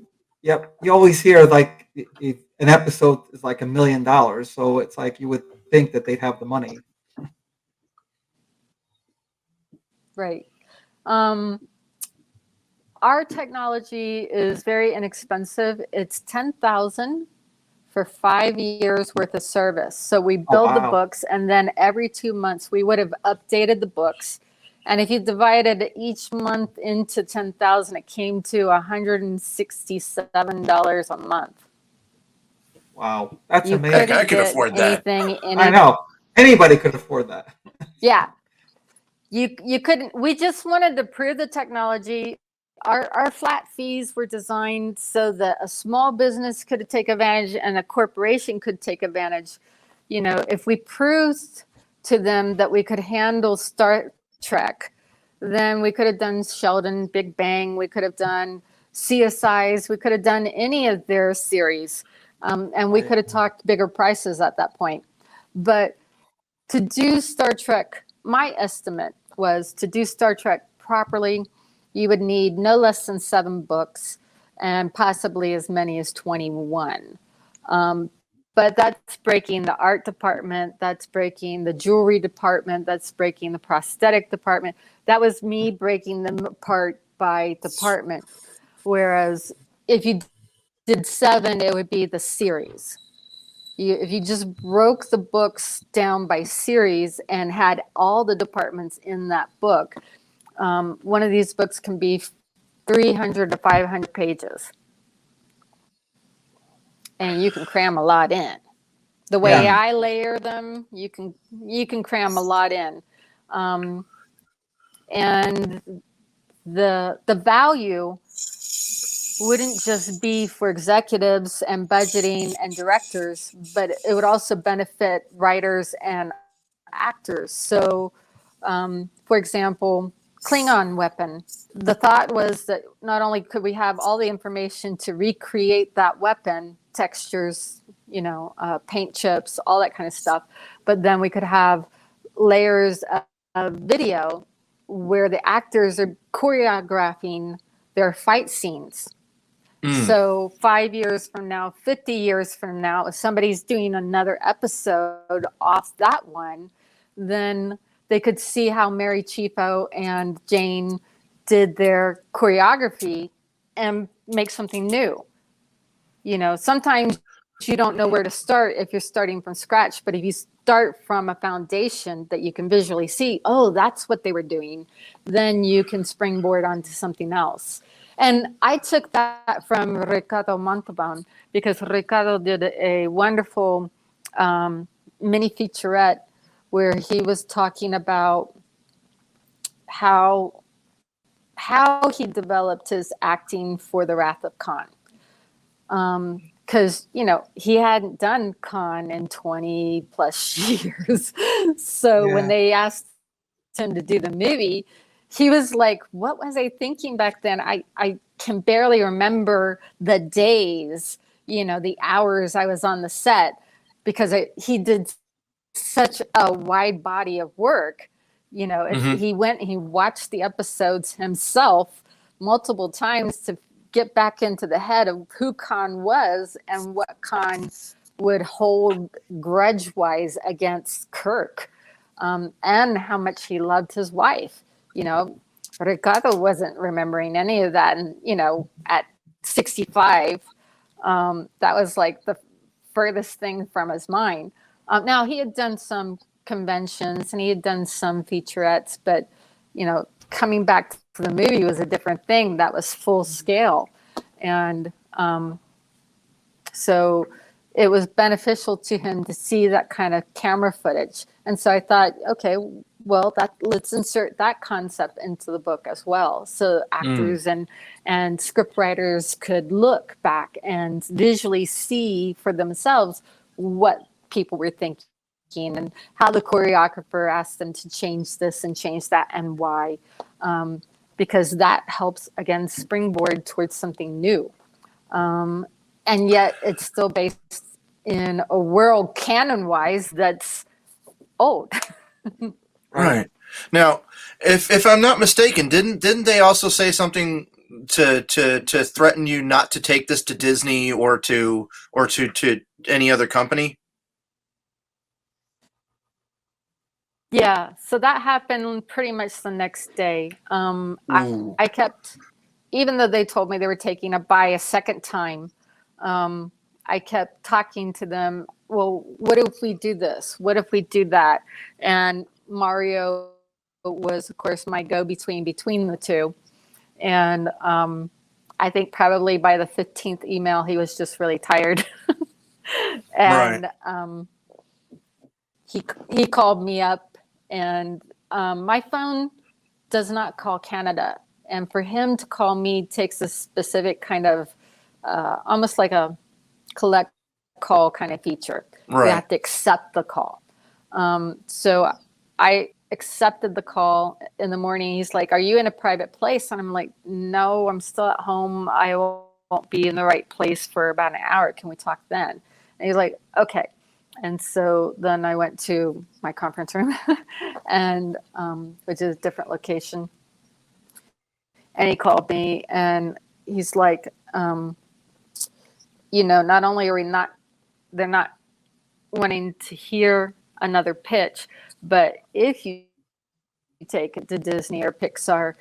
always hear like if an episode is like $1 million, so it's like you would think that they'd have the money. Right. Um, our technology is very inexpensive. It's 10,000 for 5 years worth of service. So we Oh build the wow. books, and then every 2 months we would have updated the books. And if you divided each month into 10,000, it came to $167 a month. Wow, that's You amazing. I couldn't could get afford that. anything I know. Anybody could afford that. Yeah. You couldn't. We just wanted to prove the technology. Our flat fees were designed so that a small business could take advantage and a corporation could take advantage. If we proved to them that we could handle Star Trek, then we could have done Sheldon, Big Bang, we could have done CSIs, we could have done any of their series, and we could have talked bigger prices at that point. But to do Star Trek, my estimate was to do Star Trek properly, you would need no less than 7 books and possibly as many as 21. But that's breaking the art department, that's breaking the jewelry department, that's breaking the prosthetic department. That was me breaking them apart by department. Whereas if you did 7, it would be the series. If you just broke the books down by series and had all the departments in that book, one of these books can be 300 to 500 pages. And you can cram a lot in. The way I layer them, you can cram a lot in. And the value wouldn't just be for executives and budgeting and directors, but it would also benefit writers and actors. So, for example, Klingon weapon. The thought was that not only could we have all the information to recreate that weapon, textures, paint chips, all that kind of stuff, but then we could have layers of video where the actors are choreographing their fight scenes. So 5 years from now, 50 years from now, if somebody's doing another episode off that one, then they could see how Mary Chieffo and Jane did their choreography and make something new. Sometimes you don't know where to start if you're starting from scratch, but if you start from a foundation that you can visually see, oh, that's what they were doing, then you can springboard onto something else. And I took that from Ricardo Montalban because Ricardo did a wonderful mini featurette where he was talking about how he developed his acting for The Wrath of Khan. Because, he hadn't done Khan in 20 plus years. So when they asked him to do the movie, he was like, what was I thinking back then? I can barely remember the days, the hours I was on the set because he did such a wide body of work. He went and he watched the episodes himself multiple times to get back into the head of who Khan was and what Khan would hold grudge-wise against Kirk, and how much he loved his wife. Ricardo wasn't remembering any of that. And, at 65, that was like the furthest thing from his mind. Now, he had done some conventions and he had done some featurettes, but, coming back to the movie was a different thing. That was full scale. And so it was beneficial to him to see that kind of camera footage. And so I thought, okay, well, let's insert that concept into the book as well. So actors and script writers could look back and visually see for themselves what people were thinking and how the choreographer asked them to change this and change that and why. Because that helps, again, springboard towards something new. And yet it's still based in a world canon-wise that's old. Right. Now, if I'm not mistaken, didn't they also say something to threaten you not to take this to Disney or to any other company? Yeah, so that happened pretty much the next day. I kept, even though they told me they were taking a buy a second time, I kept talking to them. Well, what if we do this? What if we do that? And Mario was, of course, my go-between between the two. And I think probably by the 15th email, he was just really tired. And he called me up, and my phone does not call Canada. And for him to call me takes a specific kind of, almost like a collect call kind of feature. Right. You have to accept the call. So I accepted the call in the morning. He's like, "Are you in a private place?" And I'm like, "No, I'm still at home. I won't be in the right place for about an hour. Can we talk then?" And he's like, "Okay." And so then I went to my conference room, and which is a different location. And he called me, and he's like, not only are they're not wanting to hear another pitch, but if you take it to Disney or Pixar,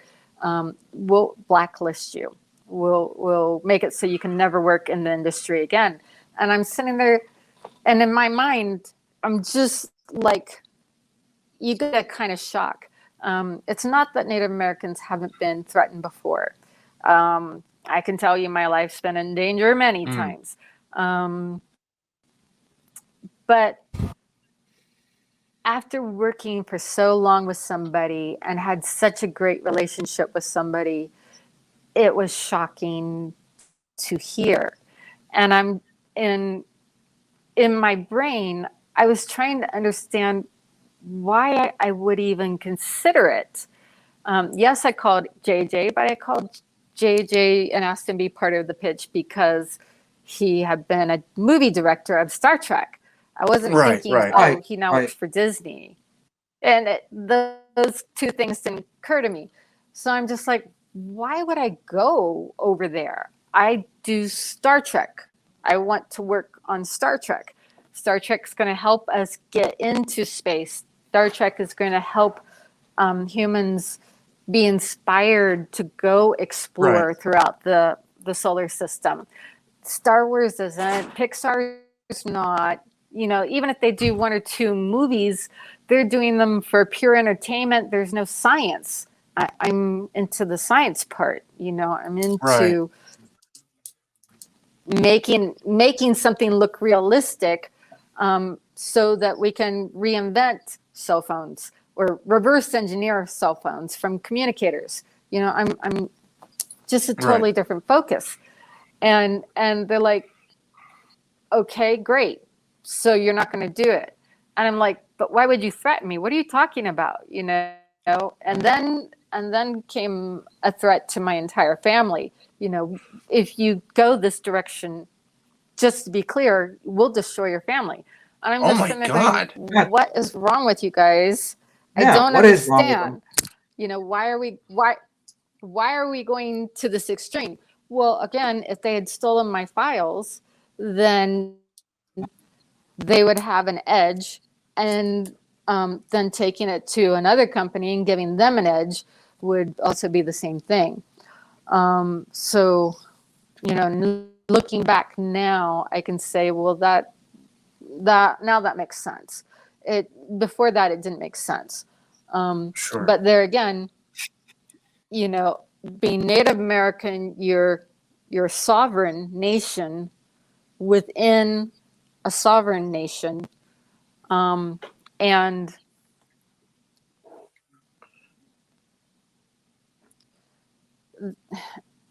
we'll blacklist you. We'll make it so you can never work in the industry again. And I'm sitting there, and in my mind, I'm just like, you get a kind of shock. It's not that Native Americans haven't been threatened before. I can tell you my life's been in danger many times. But after working for so long with somebody and had such a great relationship with somebody, it was shocking to hear. And I'm in my brain, I was trying to understand why I would even consider it. Yes, I called JJ, but I called JJ and asked him to be part of the pitch because he had been a movie director of Star Trek. I wasn't thinking, he now works for Disney. And those two things didn't occur to me. So I'm just like, why would I go over there? I do Star Trek. I want to work on Star Trek. Star Trek's going to help us get into space. Star Trek is going to help humans be inspired to go explore throughout the solar system. Star Wars isn't. Pixar's not. Even if they do one or two movies, they're doing them for pure entertainment. There's no science. I'm into the science part. I'm into making something look realistic, so that we can reinvent cell phones or reverse engineer cell phones from communicators. I'm just a totally different focus. And they're like, "Okay, great. So you're not going to do it." And I'm like, "But why would you threaten me? What are you talking about?" And then came a threat to my entire family. If you go this direction, just to be clear, we'll destroy your family. And I'm just sitting there going, what is wrong with you guys? Yeah, I don't what is wrong with understand. Why are we going to this extreme? Well, again, if they had stolen my files, then they would have an edge, and then taking it to another company and giving them an edge would also be the same thing. So, looking back now, I can say, well, that now that makes sense. Before that, it didn't make sense. But there again, being Native American, you're a sovereign nation within a sovereign nation. And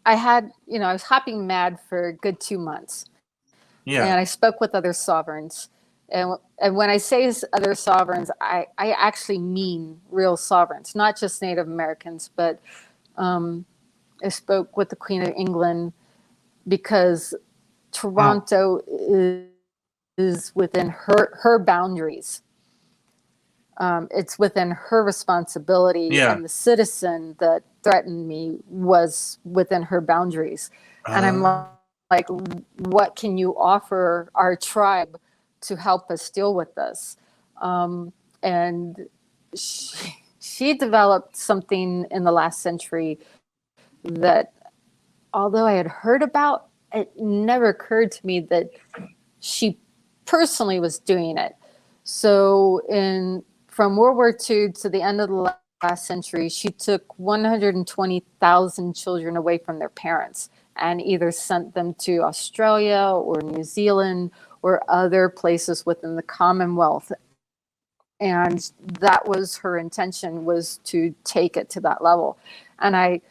I was hopping mad for a good 2 months. Yeah. And I spoke with other sovereigns. And when I say other sovereigns, I actually mean real sovereigns, not just Native Americans, but I spoke with the Queen of England because Toronto is within her boundaries. it's within her responsibility, and the citizen that threatened me was within her boundaries. And I'm like, what can you offer our tribe to help us deal with this? And she developed something in the last century that, although I had heard about, it never occurred to me that she personally was doing it. So from World War II to the end of the last century, she took 120,000 children away from their parents and either sent them to Australia or New Zealand or other places within the Commonwealth. And that was her intention, was to take it to that level. And I'm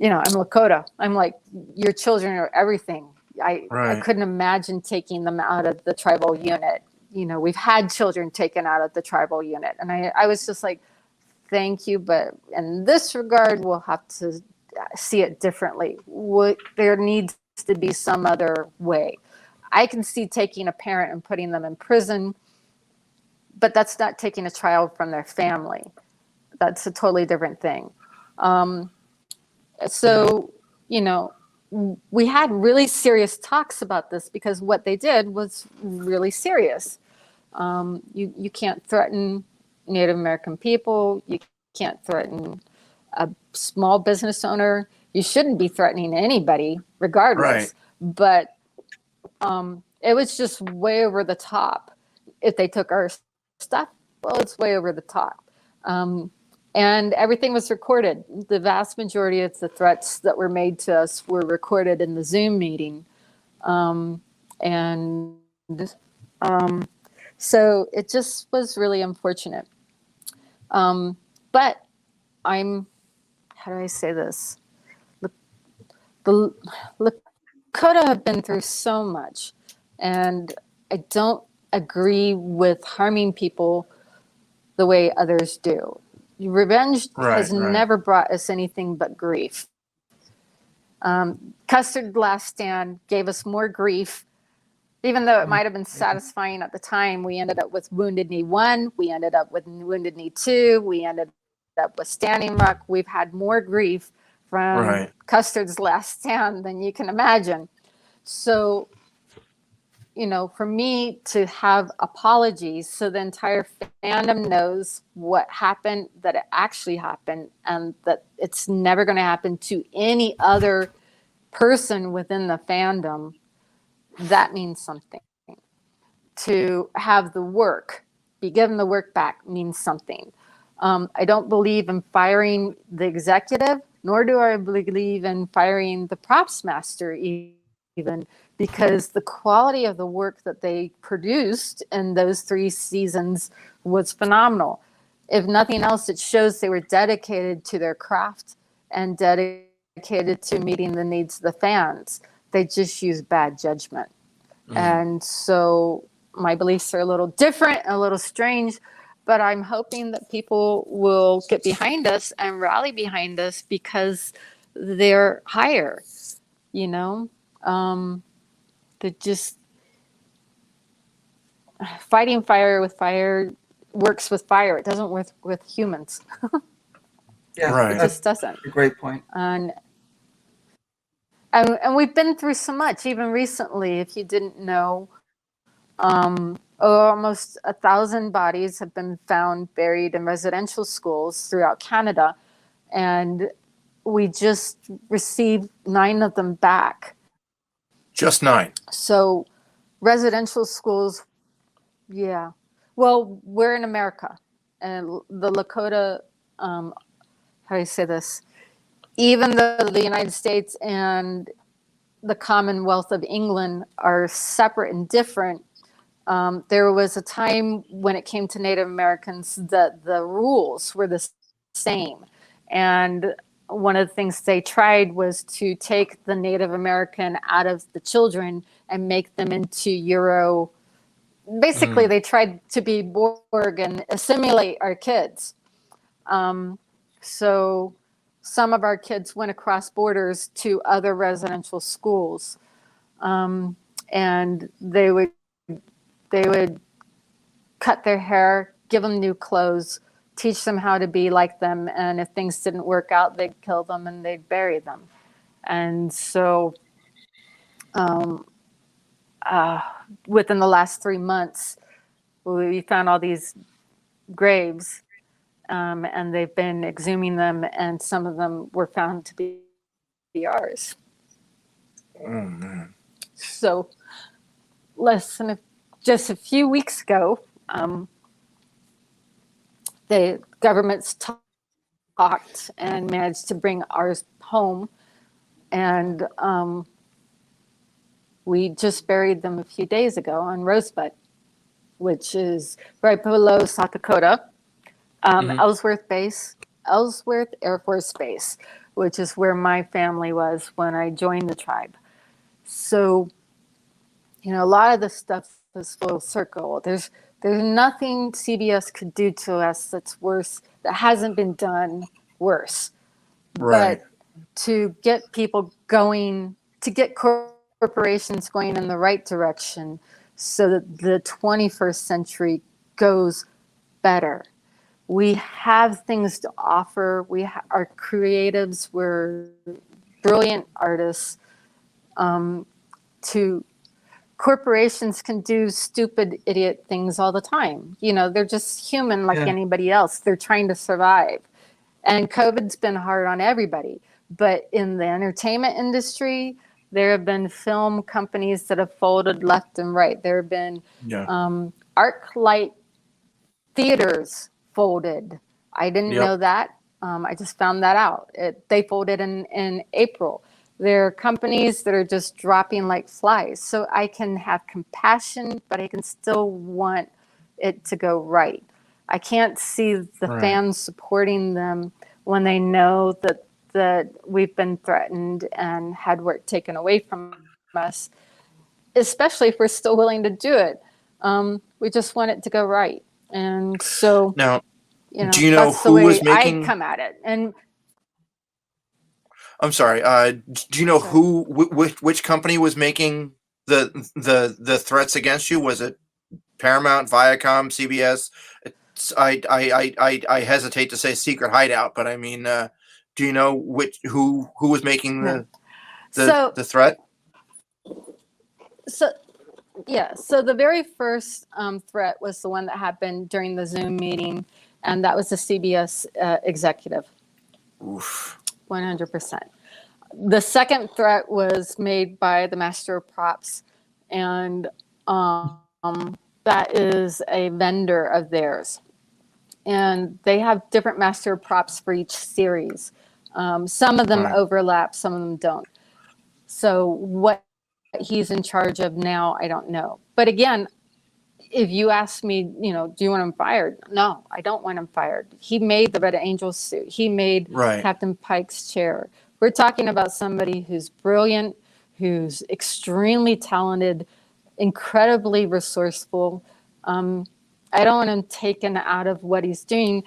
Lakota. I'm like, your children are everything. I couldn't imagine taking them out of the tribal unit. We've had children taken out of the tribal unit. And I was just like, thank you. But in this regard, we'll have to see it differently. There needs to be some other way. I can see taking a parent and putting them in prison, but that's not taking a child from their family. That's a totally different thing. So, we had really serious talks about this because what they did was really serious. You can't threaten Native American people. You can't threaten a small business owner. You shouldn't be threatening anybody, regardless. But it was just way over the top. If they took our stuff, well, it's way over the top. And everything was recorded. The vast majority of the threats that were made to us were recorded in the Zoom meeting. So it just was really unfortunate. But how do I say this? The Lakota have been through so much, and I don't agree with harming people the way others do. Revenge has never brought us anything but grief. Custard's Last Stand gave us more grief, even though it might have been satisfying at the time. We ended up with Wounded Knee 1, we ended up with Wounded Knee 2, we ended up with Standing Rock. We've had more grief from Custard's Last Stand than you can imagine. So, for me to have apologies so the entire fandom knows what happened, that it actually happened, and that it's never going to happen to any other person within the fandom, that means something. To have be given the work back means something. I don't believe in firing the executive, nor do I believe in firing the props master even, because the quality of the work that they produced in those 3 seasons was phenomenal. If nothing else, it shows they were dedicated to their craft and dedicated to meeting the needs of the fans. They just used bad judgment. And so my beliefs are a little different, a little strange, but I'm hoping that people will get behind us and rally behind us because they're higher, They're just fighting fire with fire works with fire. It doesn't work with humans. It just doesn't. A great point. And we've been through so much, even recently. If you didn't know, almost 1,000 bodies have been found buried in residential schools throughout Canada, and we just received 9 of them back. Just 9. So residential schools, yeah. Well, we're in America, and the Lakota, how do I say this? Even though the United States and the Commonwealth of England are separate and different, there was a time when it came to Native Americans that the rules were the same. And one of the things they tried was to take the Native American out of the children and make them into Euro. Basically, they tried to be Borg and assimilate our kids. So some of our kids went across borders to other residential schools, and they would cut their hair, give them new clothes, teach them how to be like them. And if things didn't work out, they'd kill them and they'd bury them. And so within the last 3 months, we found all these graves, and they've been exhuming them, and some of them were found to be ours. Oh, man. So just a few weeks ago, the governments talked and managed to bring ours home, and we just buried them a few days ago on Rosebud, which is right below South Dakota, Ellsworth Air Force Base, which is where my family was when I joined the tribe. So, a lot of this stuff is full circle. There's nothing CBS could do to us that's worse, that hasn't been done worse. Right. But to get people going, to get corporations going in the right direction so that the 21st century goes better. We have things to offer. Our creatives, we're brilliant artists. Corporations can do stupid, idiot things all the time. They're just human like anybody else. They're trying to survive. And COVID's been hard on everybody. But in the entertainment industry, there have been film companies that have folded left and right. There have been ArcLight theaters folded. I didn't know that. I just found that out. They folded in April. There are companies that are just dropping like flies. So I can have compassion, but I can still want it to go right. I can't see the fans supporting them when they know that we've been threatened and had work taken away from us, especially if we're still willing to do it. We just want it to go right. And so, now, do you know that's who the way was making? I come at it. And I'm sorry. Do you know which company was making the threats against you? Was it Paramount, Viacom, CBS? I hesitate to say Secret Hideout, but I mean, do you know who was making the threat? So the very first threat was the one that happened during the Zoom meeting, and that was the CBS executive. Oof. 100%. The second threat was made by the master of props, and that is a vendor of theirs. And they have different master of props for each series. Some of them overlap, some of them don't. So what he's in charge of now, I don't know. But again, if you ask me, do you want him fired? No, I don't want him fired. He made the Red Angel suit. He made Captain Pike's chair. We're talking about somebody who's brilliant, who's extremely talented, incredibly resourceful. I don't want him taken out of what he's doing.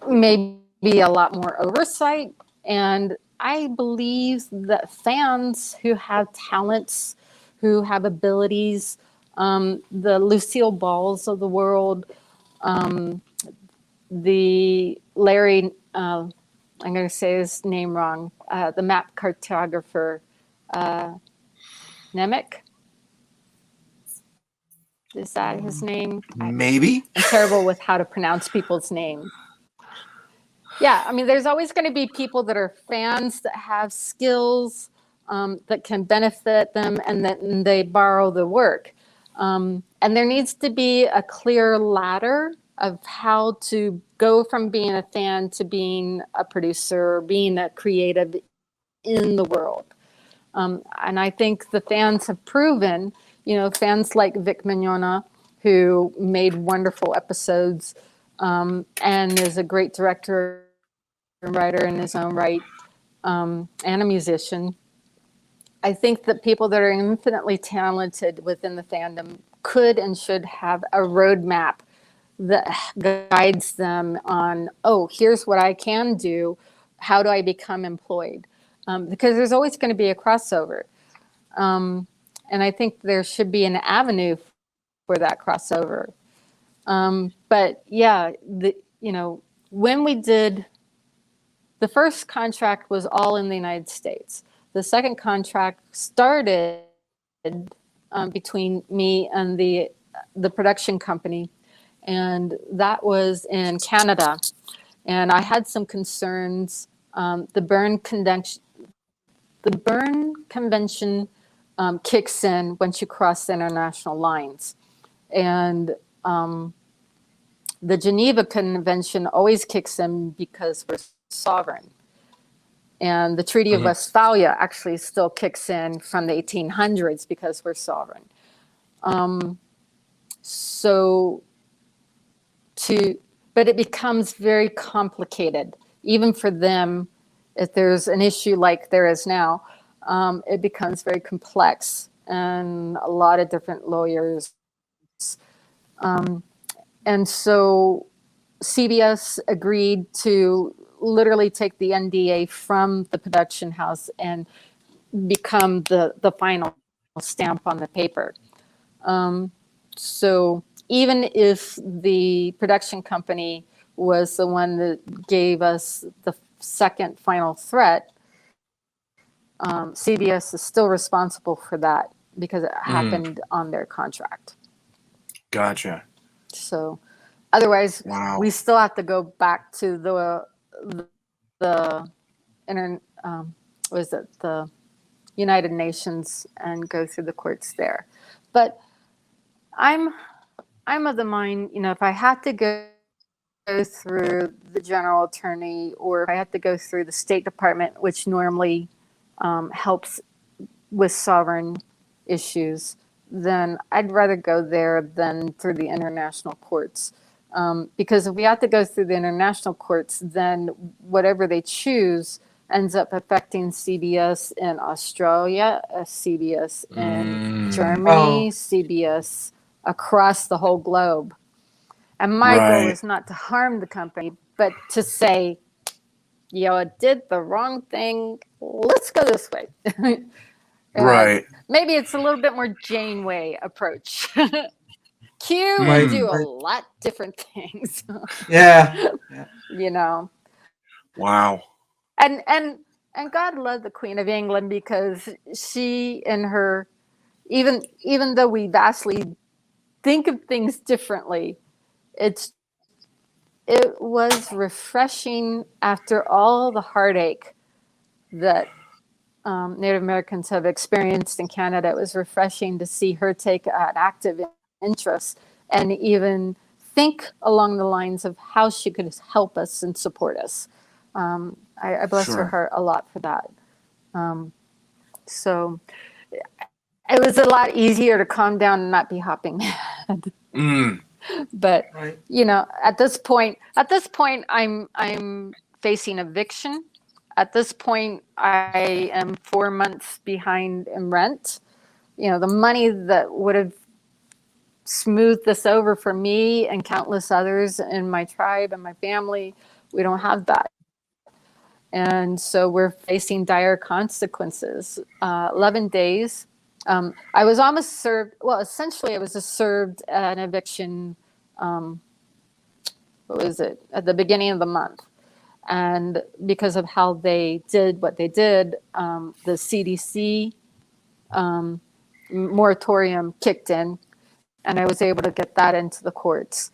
Maybe a lot more oversight. And I believe that fans who have talents, who have abilities, the Lucille Balls of the world, the Larry, I'm going to say his name wrong, the map cartographer, Nemec. Is that his name? Maybe. I'm terrible with how to pronounce people's names. Yeah, I mean, there's always going to be people that are fans that have skills that can benefit them, and then they borrow the work. And there needs to be a clear ladder of how to go from being a fan to being a producer, or being a creative in the world. And I think the fans have proven, fans like Vic Mignogna, who made wonderful episodes and is a great director and writer in his own right, and a musician. I think that people that are infinitely talented within the fandom could and should have a roadmap that guides them on, here's what I can do. How do I become employed? Because there's always going to be a crossover. And I think there should be an avenue for that crossover. But yeah, when we did, the first contract was all in the United States. The second contract started between me and the production company, and that was in Canada. And I had some concerns. The Berne Convention kicks in once you cross the international lines, and the Geneva Convention always kicks in because we're sovereign. And the Treaty of Westphalia actually still kicks in from the 1800s because we're sovereign. But it becomes very complicated, even for them. If there's an issue like there is now, it becomes very complex, and a lot of different lawyers. And so CBS agreed to literally take the NDA from the production house and become the final stamp on the paper. So even if the production company was the one that gave us the second final threat, CBS is still responsible for that because it happened on their contract. Gotcha. So otherwise, wow. We still have to go back to the United Nations and go through the courts there. But I'm of the mind, if I had to go through the general attorney, or if I had to go through the State Department, which normally helps with sovereign issues, then I'd rather go there than through the international courts. Because if we have to go through the international courts, then whatever they choose ends up affecting CBS in Australia, CBS in Germany, CBS across the whole globe. And my goal is not to harm the company, but to say, it did the wrong thing. Let's go this way. Right. Maybe it's a little bit more Janeway approach. Q would do a lot different things. Yeah. Wow. And God love the Queen of England, because she and her, even though we vastly think of things differently, it was refreshing after all the heartache that Native Americans have experienced in Canada. It was refreshing to see her take an active interest and even think along the lines of how she could help us and support us. I bless her heart a lot for that. So it was a lot easier to calm down and not be hopping mad. But at this point, I'm facing eviction. At this point, I am 4 months behind in rent. The money that would have smoothed this over for me and countless others in my tribe and my family, we don't have that. And so we're facing dire consequences. 11 days. I was almost served. Well, essentially, I was just served an eviction. What was it? At the beginning of the month. And because of how they did what they did, the CDC moratorium kicked in, and I was able to get that into the courts.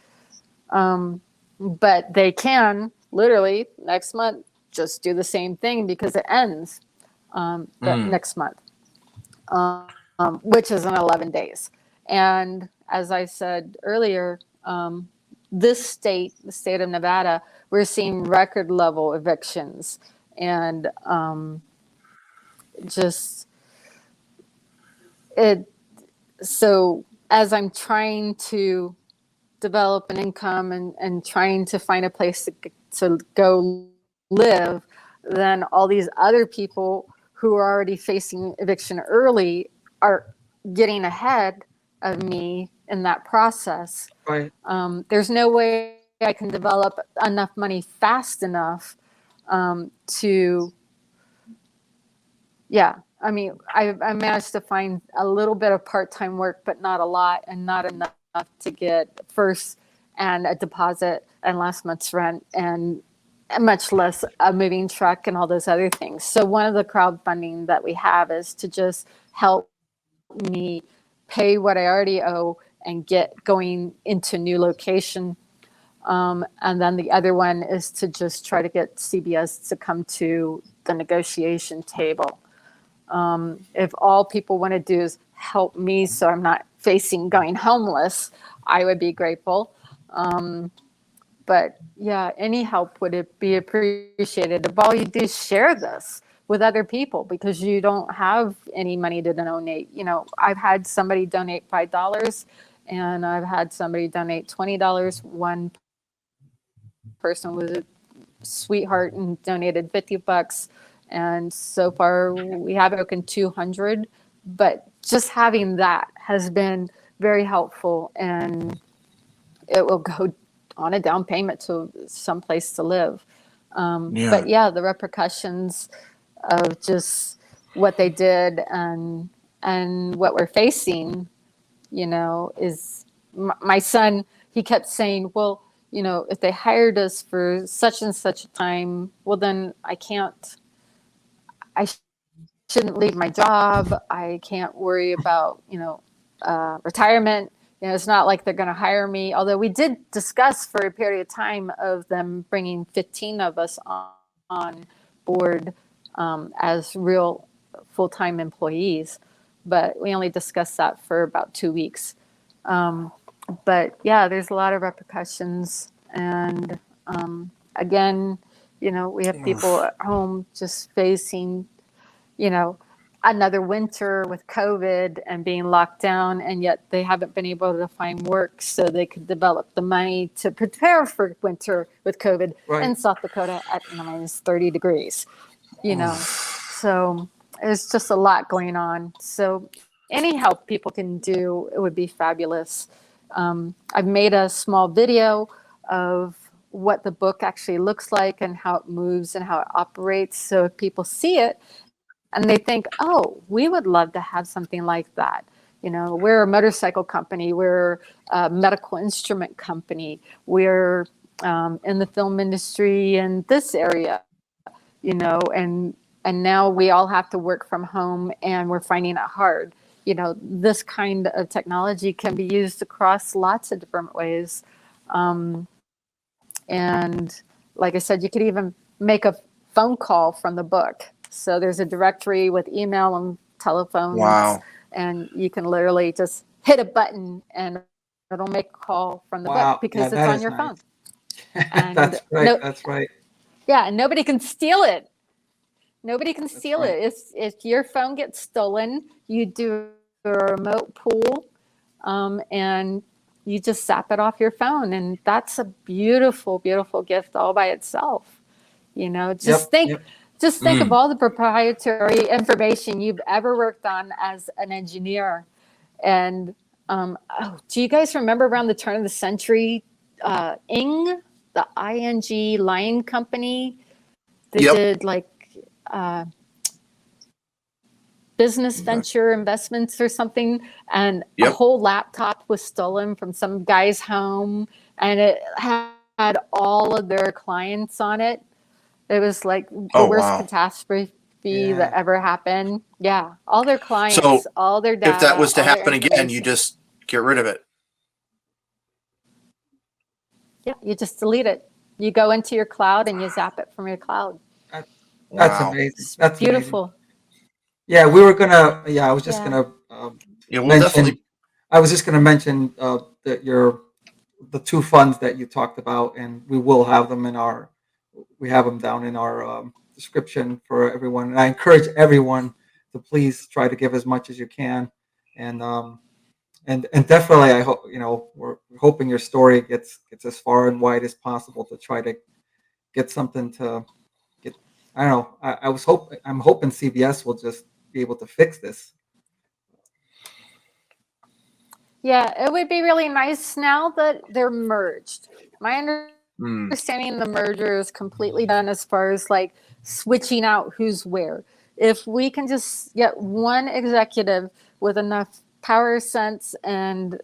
But they can literally next month just do the same thing because it ends next month, which is in 11 days. And as I said earlier, this state, the state of Nevada, we're seeing record level evictions, and so as I'm trying to develop an income and trying to find a place to go live, then all these other people who are already facing eviction early are getting ahead of me in that process. Right. There's no way I can develop enough money fast enough to, I mean, I managed to find a little bit of part-time work, but not a lot, and not enough to get first and a deposit and last month's rent, and much less a moving truck and all those other things. So one of the crowdfunding that we have is to just help me pay what I already owe and get going into new location. And then the other one is to just try to get CBS to come to the negotiation table. If all people want to do is help me so I'm not facing going homeless, I would be grateful. But yeah, any help would be appreciated. If all you do is share this with other people because you don't have any money to donate. You know, I've had somebody donate $5 and I've had somebody donate $20. One person was a sweetheart and donated $50. And so far we haven't broken 200, but just having that has been very helpful, and it will go on a down payment to some place to live. But yeah, the repercussions of just what they did and what we're facing, you know, is my son, he kept saying, well, you know, if they hired us for such and such a time, well, then I shouldn't leave my job. I can't worry about, you know, retirement. You know, it's not like they're going to hire me. Although we did discuss for a period of time of them bringing 15 of us on board as real full-time employees. But we only discussed that for about 2 weeks. But yeah, there's a lot of repercussions. And again, you know, we have people at home just facing, you know, another winter with COVID and being locked down, and yet they haven't been able to find work so they could develop the money to prepare for winter with COVID in South Dakota at minus 30 degrees, you know. So there's just a lot going on. So any help people can do, it would be fabulous. I've made a small video of what the book actually looks like and how it moves and how it operates. So if people see it, and they think, oh, we would love to have something like that. You know, we're a motorcycle company. We're a medical instrument company. We're in the film industry in this area, you know, and now we all have to work from home and we're finding it hard. You know, this kind of technology can be used across lots of different ways. And like I said, you could even make a phone call from the book. So there's a directory with email and telephones. Wow. And you can literally just hit a button and it'll make a call from the book because it's on your phone. And that's right. That's right. Yeah, and nobody can steal it. Nobody can steal it. If your phone gets stolen, you do a remote pull and you just zap it off your phone. And that's a beautiful, beautiful gift all by itself. You know, just think of all the proprietary information you've ever worked on as an engineer. And do you guys remember around the turn of the century, the ING line company? They did like business venture investments or something, and a whole laptop was stolen from some guy's home, and it had all of their clients on it. It was like the worst catastrophe that ever happened. Yeah, all their clients, all their data. If that was to happen again, you just get rid of it. Yeah, you just delete it. You go into your cloud and you zap it from your cloud. That's amazing. That's beautiful. Amazing. Yeah, we were gonna. Yeah, I was just gonna. Definitely. I was just gonna mention the two funds that you talked about, and we will have them we have them down in our description for everyone. And I encourage everyone to please try to give as much as you can, and definitely I hope we're hoping your story gets as far and wide as possible to try to get something to get. I don't know. I'm hoping CBS will just be able to fix this. Yeah, it would be really nice now that they're merged. My understanding the merger is completely done as far as like switching out who's where. If we can just get one executive with enough power, sense, and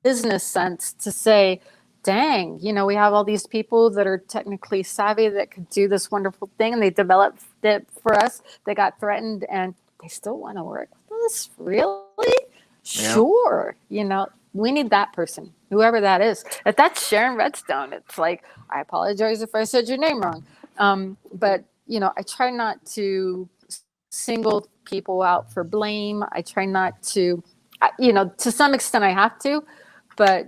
business sense to say, dang, we have all these people that are technically savvy that could do this wonderful thing, and they developed it for us. They got threatened, and they still want to work with us. Really? Yeah. Sure. We need that person, whoever that is. If that's Sharon Redstone, it's like, I apologize if I said your name wrong. But I try not to single people out for blame. I try not to, to some extent I have to, but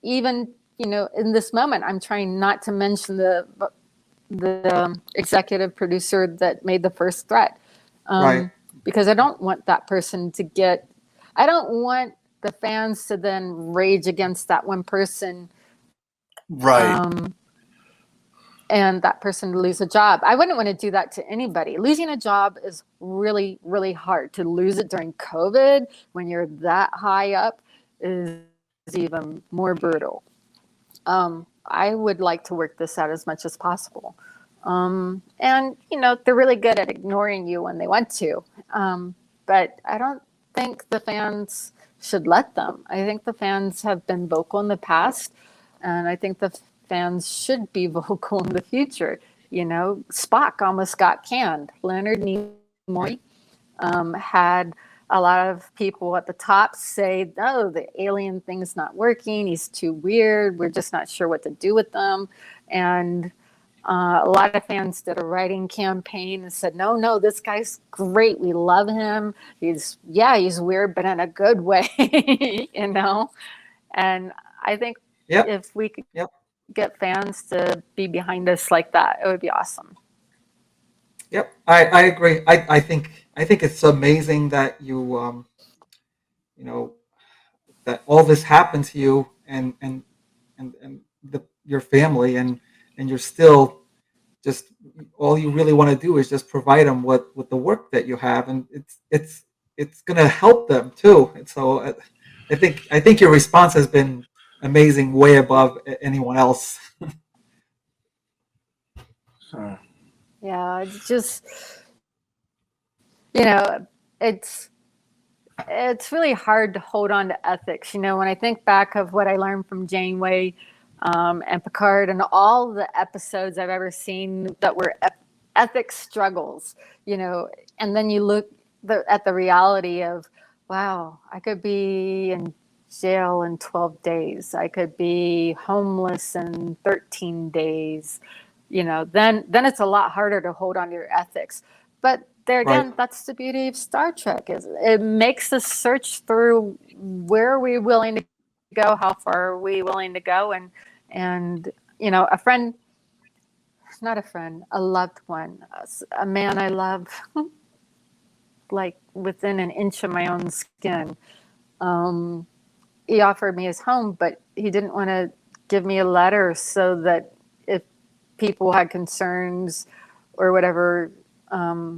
even, in this moment, I'm trying not to mention the executive producer that made the first threat. Right. Because I don't want that person to I don't want the fans to then rage against that one person. Right. And that person to lose a job. I wouldn't want to do that to anybody. Losing a job is really, really hard. To lose it during COVID when you're that high up is even more brutal. I would like to work this out as much as possible. And, they're really good at ignoring you when they want to. But I don't think the fans should let them. I think the fans have been vocal in the past, and I think the fans should be vocal in the future. Spock almost got canned. Leonard Nimoy had a lot of people at the top say, oh, the alien thing's not working. He's too weird. We're just not sure what to do with them. And a lot of fans did a writing campaign and said, no, this guy's great. We love him. He's weird, but in a good way, And I think if we could get fans to be behind us like that, it would be awesome. Yep, I agree. I think it's amazing that you that all this happened to you and your family, and you're still just, all you really want to do is just provide them with the work that you have, and it's going to help them too. And so I think your response has been amazing, way above anyone else. Yeah, it's just, it's really hard to hold on to ethics. When I think back of what I learned from Janeway and Picard and all the episodes I've ever seen that were ethics struggles, and then you look at the reality of, wow, I could be in jail in 12 days. I could be homeless in 13 days. Then it's a lot harder to hold on to your ethics. But there again, that's the beauty of Star Trek, is it makes us search through, where are we willing to go, how far are we willing to go, and a friend, not a friend, a loved one, a man I love, like within an inch of my own skin. He offered me his home, but he didn't want to give me a letter so that if people had concerns or whatever, I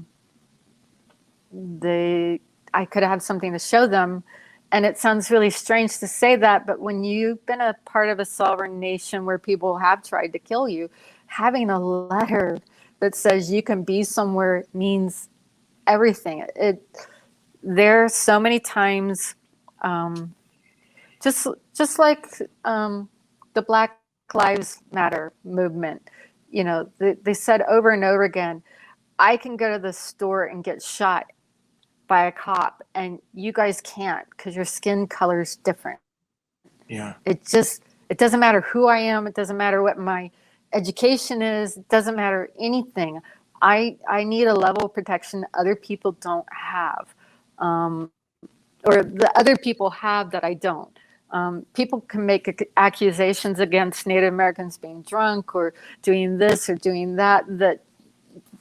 could have something to show them. And it sounds really strange to say that, but when you've been a part of a sovereign nation where people have tried to kill you, having a letter that says you can be somewhere means everything. There are so many times, just like the Black Lives Matter movement, they said over and over again, I can go to the store and get shot by a cop, and you guys can't because your skin color is different. Yeah. It doesn't matter who I am. It doesn't matter what my education is. It doesn't matter anything. I need a level of protection other people don't have, or the other people have that I don't. People can make accusations against Native Americans being drunk or doing this or doing that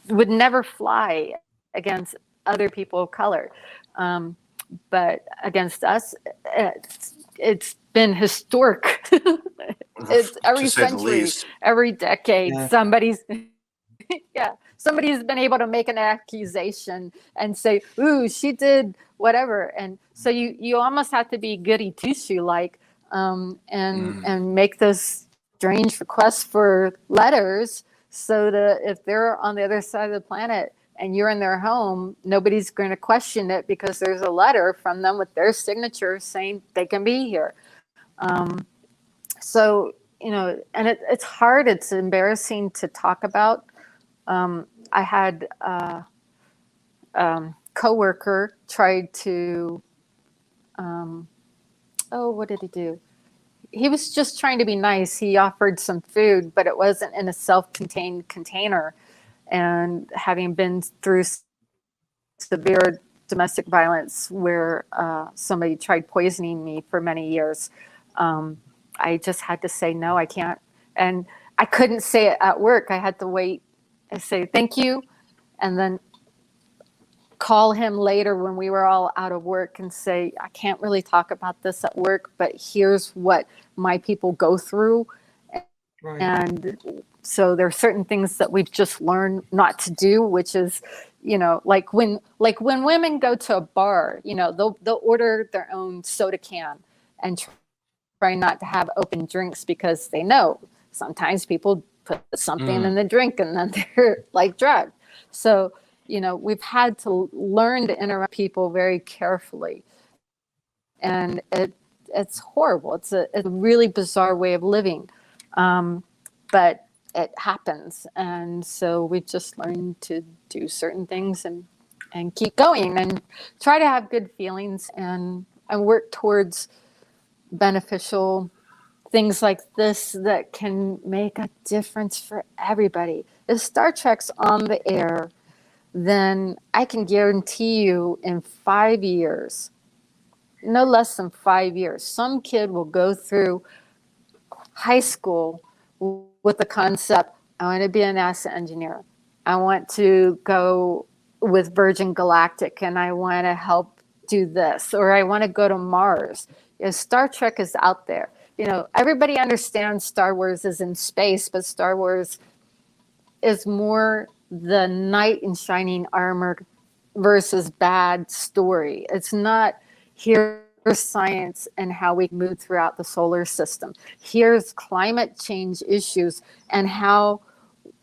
would never fly against other people of color. But against us, it's been historic. It's every century, every decade, somebody's been able to make an accusation and say, ooh, she did whatever. And so you almost have to be goody two-shoe like, and make those strange requests for letters, so that if they're on the other side of the planet and you're in their home, nobody's going to question it because there's a letter from them with their signature saying they can be here. So, and it's hard. It's embarrassing to talk about. I had a coworker tried to, what did he do? He was just trying to be nice. He offered some food, but it wasn't in a self-contained container. And having been through severe domestic violence where somebody tried poisoning me for many years, I just had to say, no, I can't. And I couldn't say it at work. I had to wait and say, thank you. And then call him later when we were all out of work and say, I can't really talk about this at work, but here's what my people go through. Right. And so there are certain things that we've just learned not to do, which is, like when women go to a bar, they'll order their own soda can and try not to have open drinks because they know sometimes people put something in the drink and then they're like drugged. So, we've had to learn to interact with people very carefully. And it's horrible. It's a really bizarre way of living. But it happens. And so we've just learned to do certain things and keep going and try to have good feelings and work towards beneficial things like this that can make a difference for everybody. If Star Trek's on the air, then I can guarantee you in 5 years, no less than 5 years, some kid will go through high school with the concept, I want to be a NASA engineer. I want to go with Virgin Galactic and I want to help do this, or I want to go to Mars. Star Trek is out there. Everybody understands Star Wars is in space, but Star Wars is more the knight in shining armor versus bad story. It's not here's science and how we move throughout the solar system. Here's climate change issues and how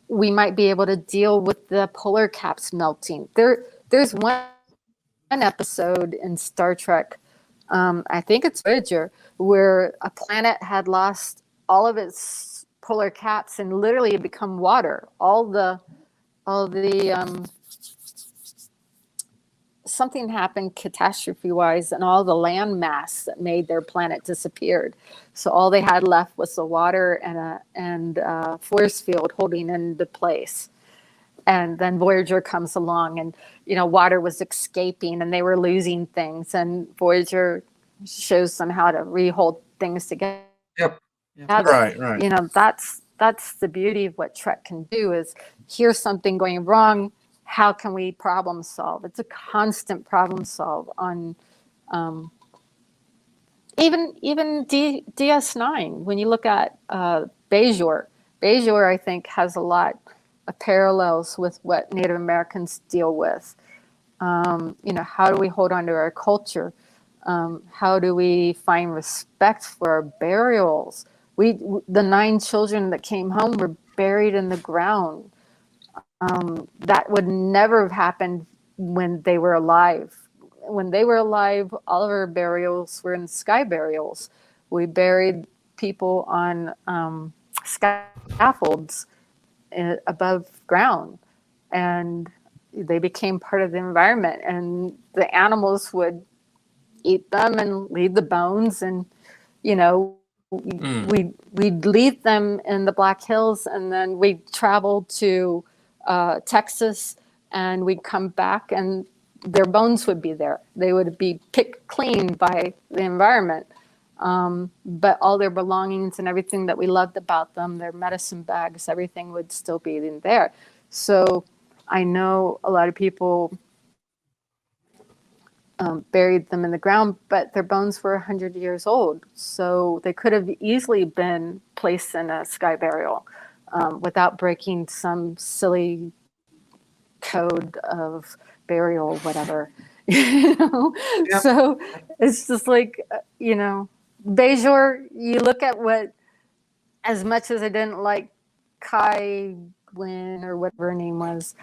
we might be able to deal with the polar caps melting. There's one episode in Star Trek, I think it's Voyager, where a planet had lost all of its polar caps and literally had become water. All the something happened catastrophe-wise, and all the land mass that made their planet disappeared. So all they had left was the water and a force field holding into place. And then Voyager comes along, and water was escaping, and they were losing things. And Voyager shows them how to rehold things together. Yep. Right. That's the beauty of what Trek can do. Is here's something going wrong. How can we problem solve? It's a constant problem solve on even DS9. When you look at Bajor, I think has a lot of parallels with what Native Americans deal with. How do we hold on to our culture? How do we find respect for our burials? The 9 children that came home were buried in the ground. That would never have happened when they were alive. When they were alive, all of our burials were in sky burials. We buried people on scaffolds above ground, and they became part of the environment. And the animals would eat them and leave the bones, and we'd leave them in the Black Hills, and then we'd travel to Texas, and we'd come back and their bones would be there. They would be picked clean by the environment. But all their belongings and everything that we loved about them, their medicine bags, everything would still be in there. So I know a lot of people buried them in the ground, but their bones were 100 years old. So they could have easily been placed in a sky burial. Without breaking some silly code of burial, whatever. Yep. So it's just like, Bajor, you look at what, as much as I didn't like Kai Wynn or whatever her name was,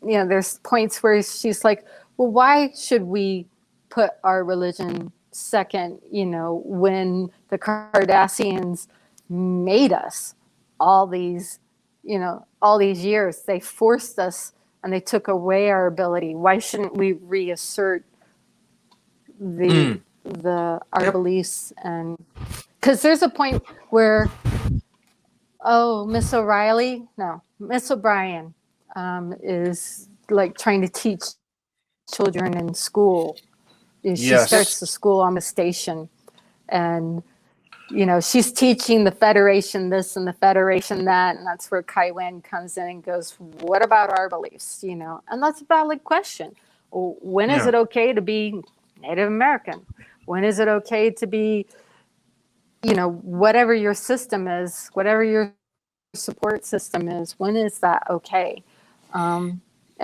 there's points where she's like, well, why should we put our religion second, when the Kardashians made us all these years. They forced us and they took away our ability. Why shouldn't we reassert our beliefs? And because there's a point where, Miss O'Brien is like trying to teach children in school. She starts the school on the station, and she's teaching the Federation this and the Federation that, and that's where Kai Wen comes in and goes, what about our beliefs? And that's a valid question. When is it okay to be Native American? When is it okay to be, whatever your system is, whatever your support system is, when is that okay?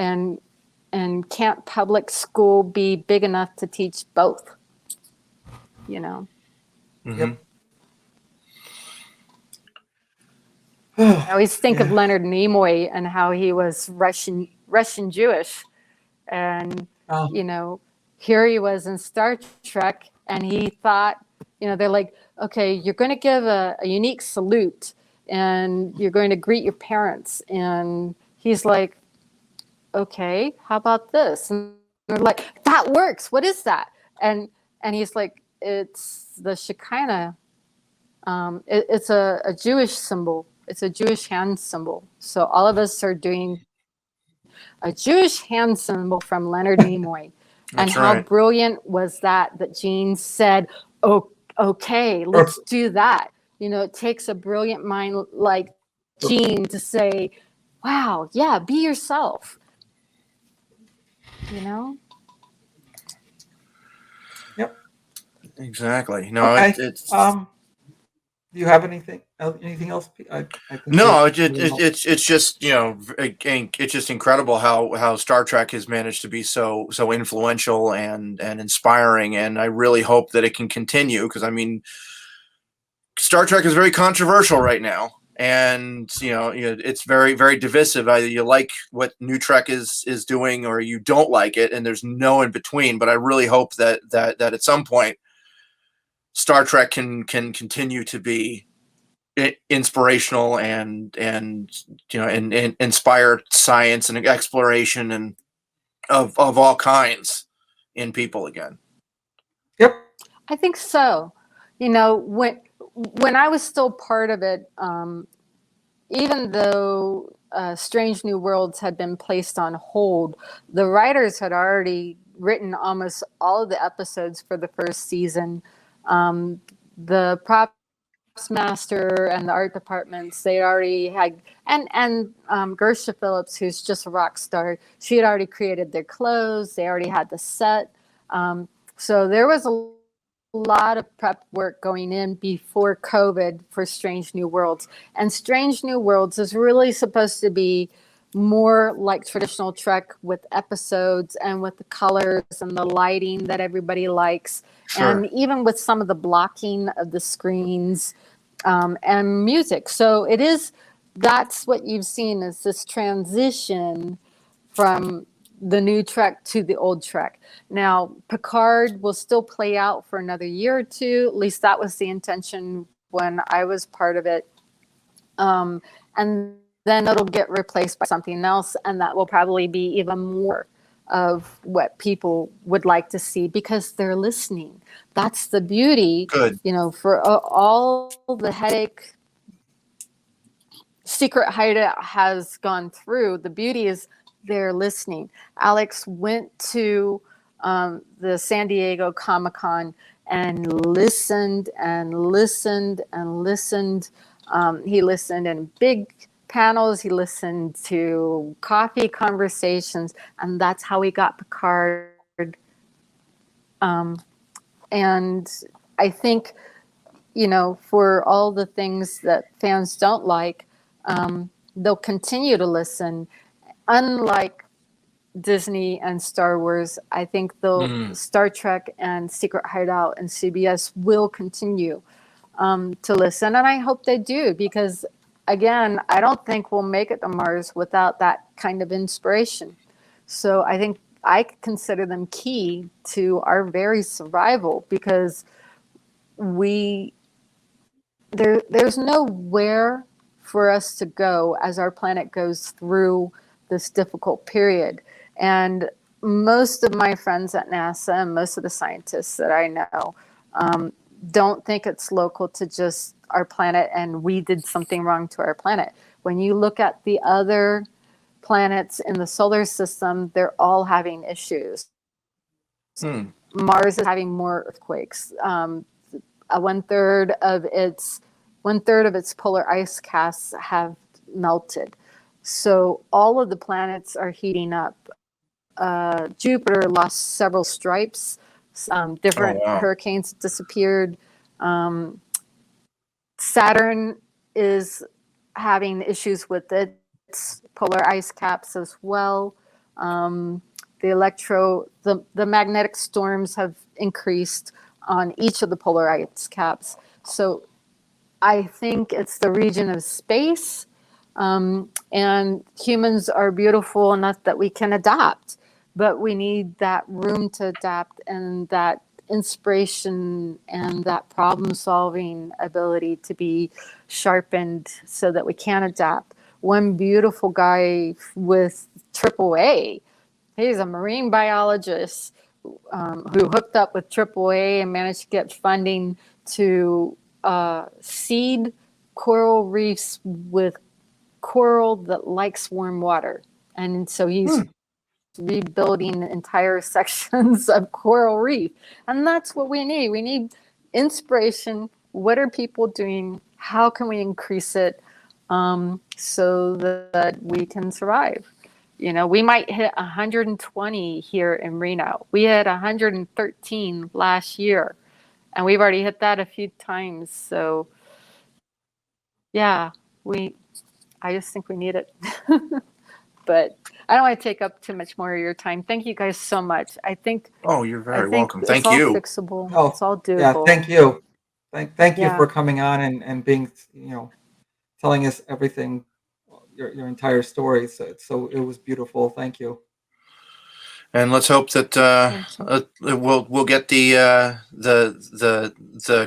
And can't public school be big enough to teach both? Mm-hmm. I always think of Leonard Nimoy and how he was Russian Jewish, and here he was in Star Trek, and he thought, they're like, okay, you're going to give a unique salute, and you're going to greet your parents, and he's like, okay, how about this? And they're like, that works. What is that? And he's like, it's the Shekinah. It's a Jewish symbol. It's a Jewish hand symbol. So all of us are doing a Jewish hand symbol from Leonard Nimoy. And how brilliant was that Gene said, oh, okay, let's do that. It takes a brilliant mind like Gene to say, wow, yeah, be yourself. Yep. Exactly. No, okay. It's do you have anything else? No, it's just it's just incredible how Star Trek has managed to be so influential and inspiring, and I really hope that it can continue, because Star Trek is very controversial right now, and it's very, very divisive. Either you like what New Trek is doing or you don't like it, and there's no in between. But I really hope that at some point Star Trek can continue to be inspirational and inspire science and exploration and of all kinds in people again. Yep, I think so. When I was still part of it, even though Strange New Worlds had been placed on hold, the writers had already written almost all of the episodes for the first season. The props master and the art departments, they already had, and Gersha Phillips, who's just a rock star, she had already created their clothes. They already had the set. So there was a lot of prep work going in before COVID for Strange New Worlds. And Strange New Worlds is really supposed to be more like traditional Trek, with episodes and with the colors and the lighting that everybody likes. Sure. And even with some of the blocking of the screens and music. So that's what you've seen, is this transition from the new Trek to the old Trek. Now, Picard will still play out for another year or two. At least that was the intention when I was part of it. And then it'll get replaced by something else, and that will probably be even more of what people would like to see, because they're listening. That's the beauty. Good. For all the headache Secret Hideout has gone through, the beauty is they're listening. Alex went to the San Diego Comic-Con and listened and listened and listened. He listened in big panels, he listened to coffee conversations, and that's how he got Picard. And I think, for all the things that fans don't like, they'll continue to listen. Unlike Disney and Star Wars, I think Star Trek and Secret Hideout and CBS will continue to listen, and I hope they do, because again, I don't think we'll make it to Mars without that kind of inspiration. So I think I consider them key to our very survival, because there's nowhere for us to go as our planet goes through this difficult period. And most of my friends at NASA and most of the scientists that I know don't think it's local to just our planet and we did something wrong to our planet. When you look at the other planets in the solar system, they're all having issues. Mars is having more earthquakes. One third of its polar ice caps have melted. So all of the planets are heating up. Jupiter lost several stripes. Different hurricanes disappeared. Saturn is having issues with its polar ice caps as well. The magnetic storms have increased on each of the polar ice caps. So I think it's the region of space, and humans are beautiful enough that we can adapt, but we need that room to adapt and that inspiration and that problem-solving ability to be sharpened so that we can adapt. One beautiful guy with AAA, he's a marine biologist who hooked up with AAA and managed to get funding to seed coral reefs with coral that likes warm water. And so he's rebuilding entire sections of coral reef. And that's what we need. We need inspiration. What are people doing? How can we increase it so that we can survive? You know, we might hit 120 here in Reno. We had 113 last year, and we've already hit that a few times. So, yeah, I just think we need it. But I don't want to take up too much more of your time. Thank you guys so much. I think. Oh, you're very welcome. Thank you. It's all fixable. Oh, it's all doable. Yeah, thank you. Thank you for coming on and being, telling us everything, your entire story. So it was beautiful. Thank you. And let's hope that we'll get the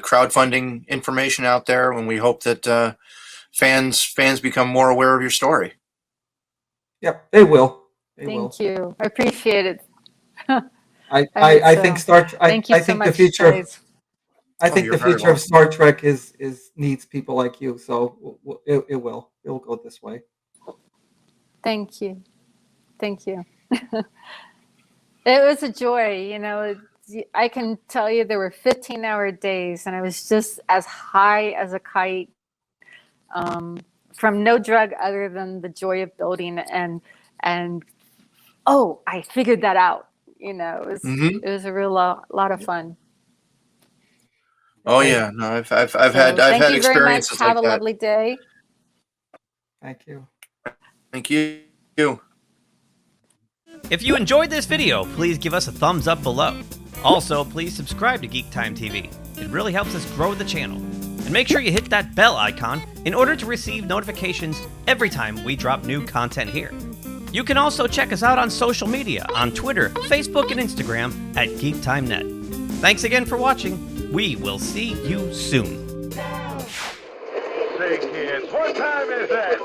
crowdfunding information out there, and we hope that fans become more aware of your story. Yep, they will. Thank you. I appreciate it. I think Thank you so much, the future. guys. I think the future of Star Trek needs people like you. So it will go this way. Thank you. It was a joy. I can tell you there were 15-hour days, and I was just as high as a kite from no drug other than the joy of building. And I figured that out. It was a real lot of fun. Oh yeah, no, I've had experiences like that. Thank you very much. Have a lovely day. Thank you. Thank you. If you enjoyed this video, please give us a thumbs up below. Also, please subscribe to Geek Time TV. It really helps us grow the channel. And make sure you hit that bell icon in order to receive notifications every time we drop new content here. You can also check us out on social media on Twitter, Facebook, and Instagram at GeekTimeNet. Thanks again for watching. We will see you soon. Say, kids, what time is that?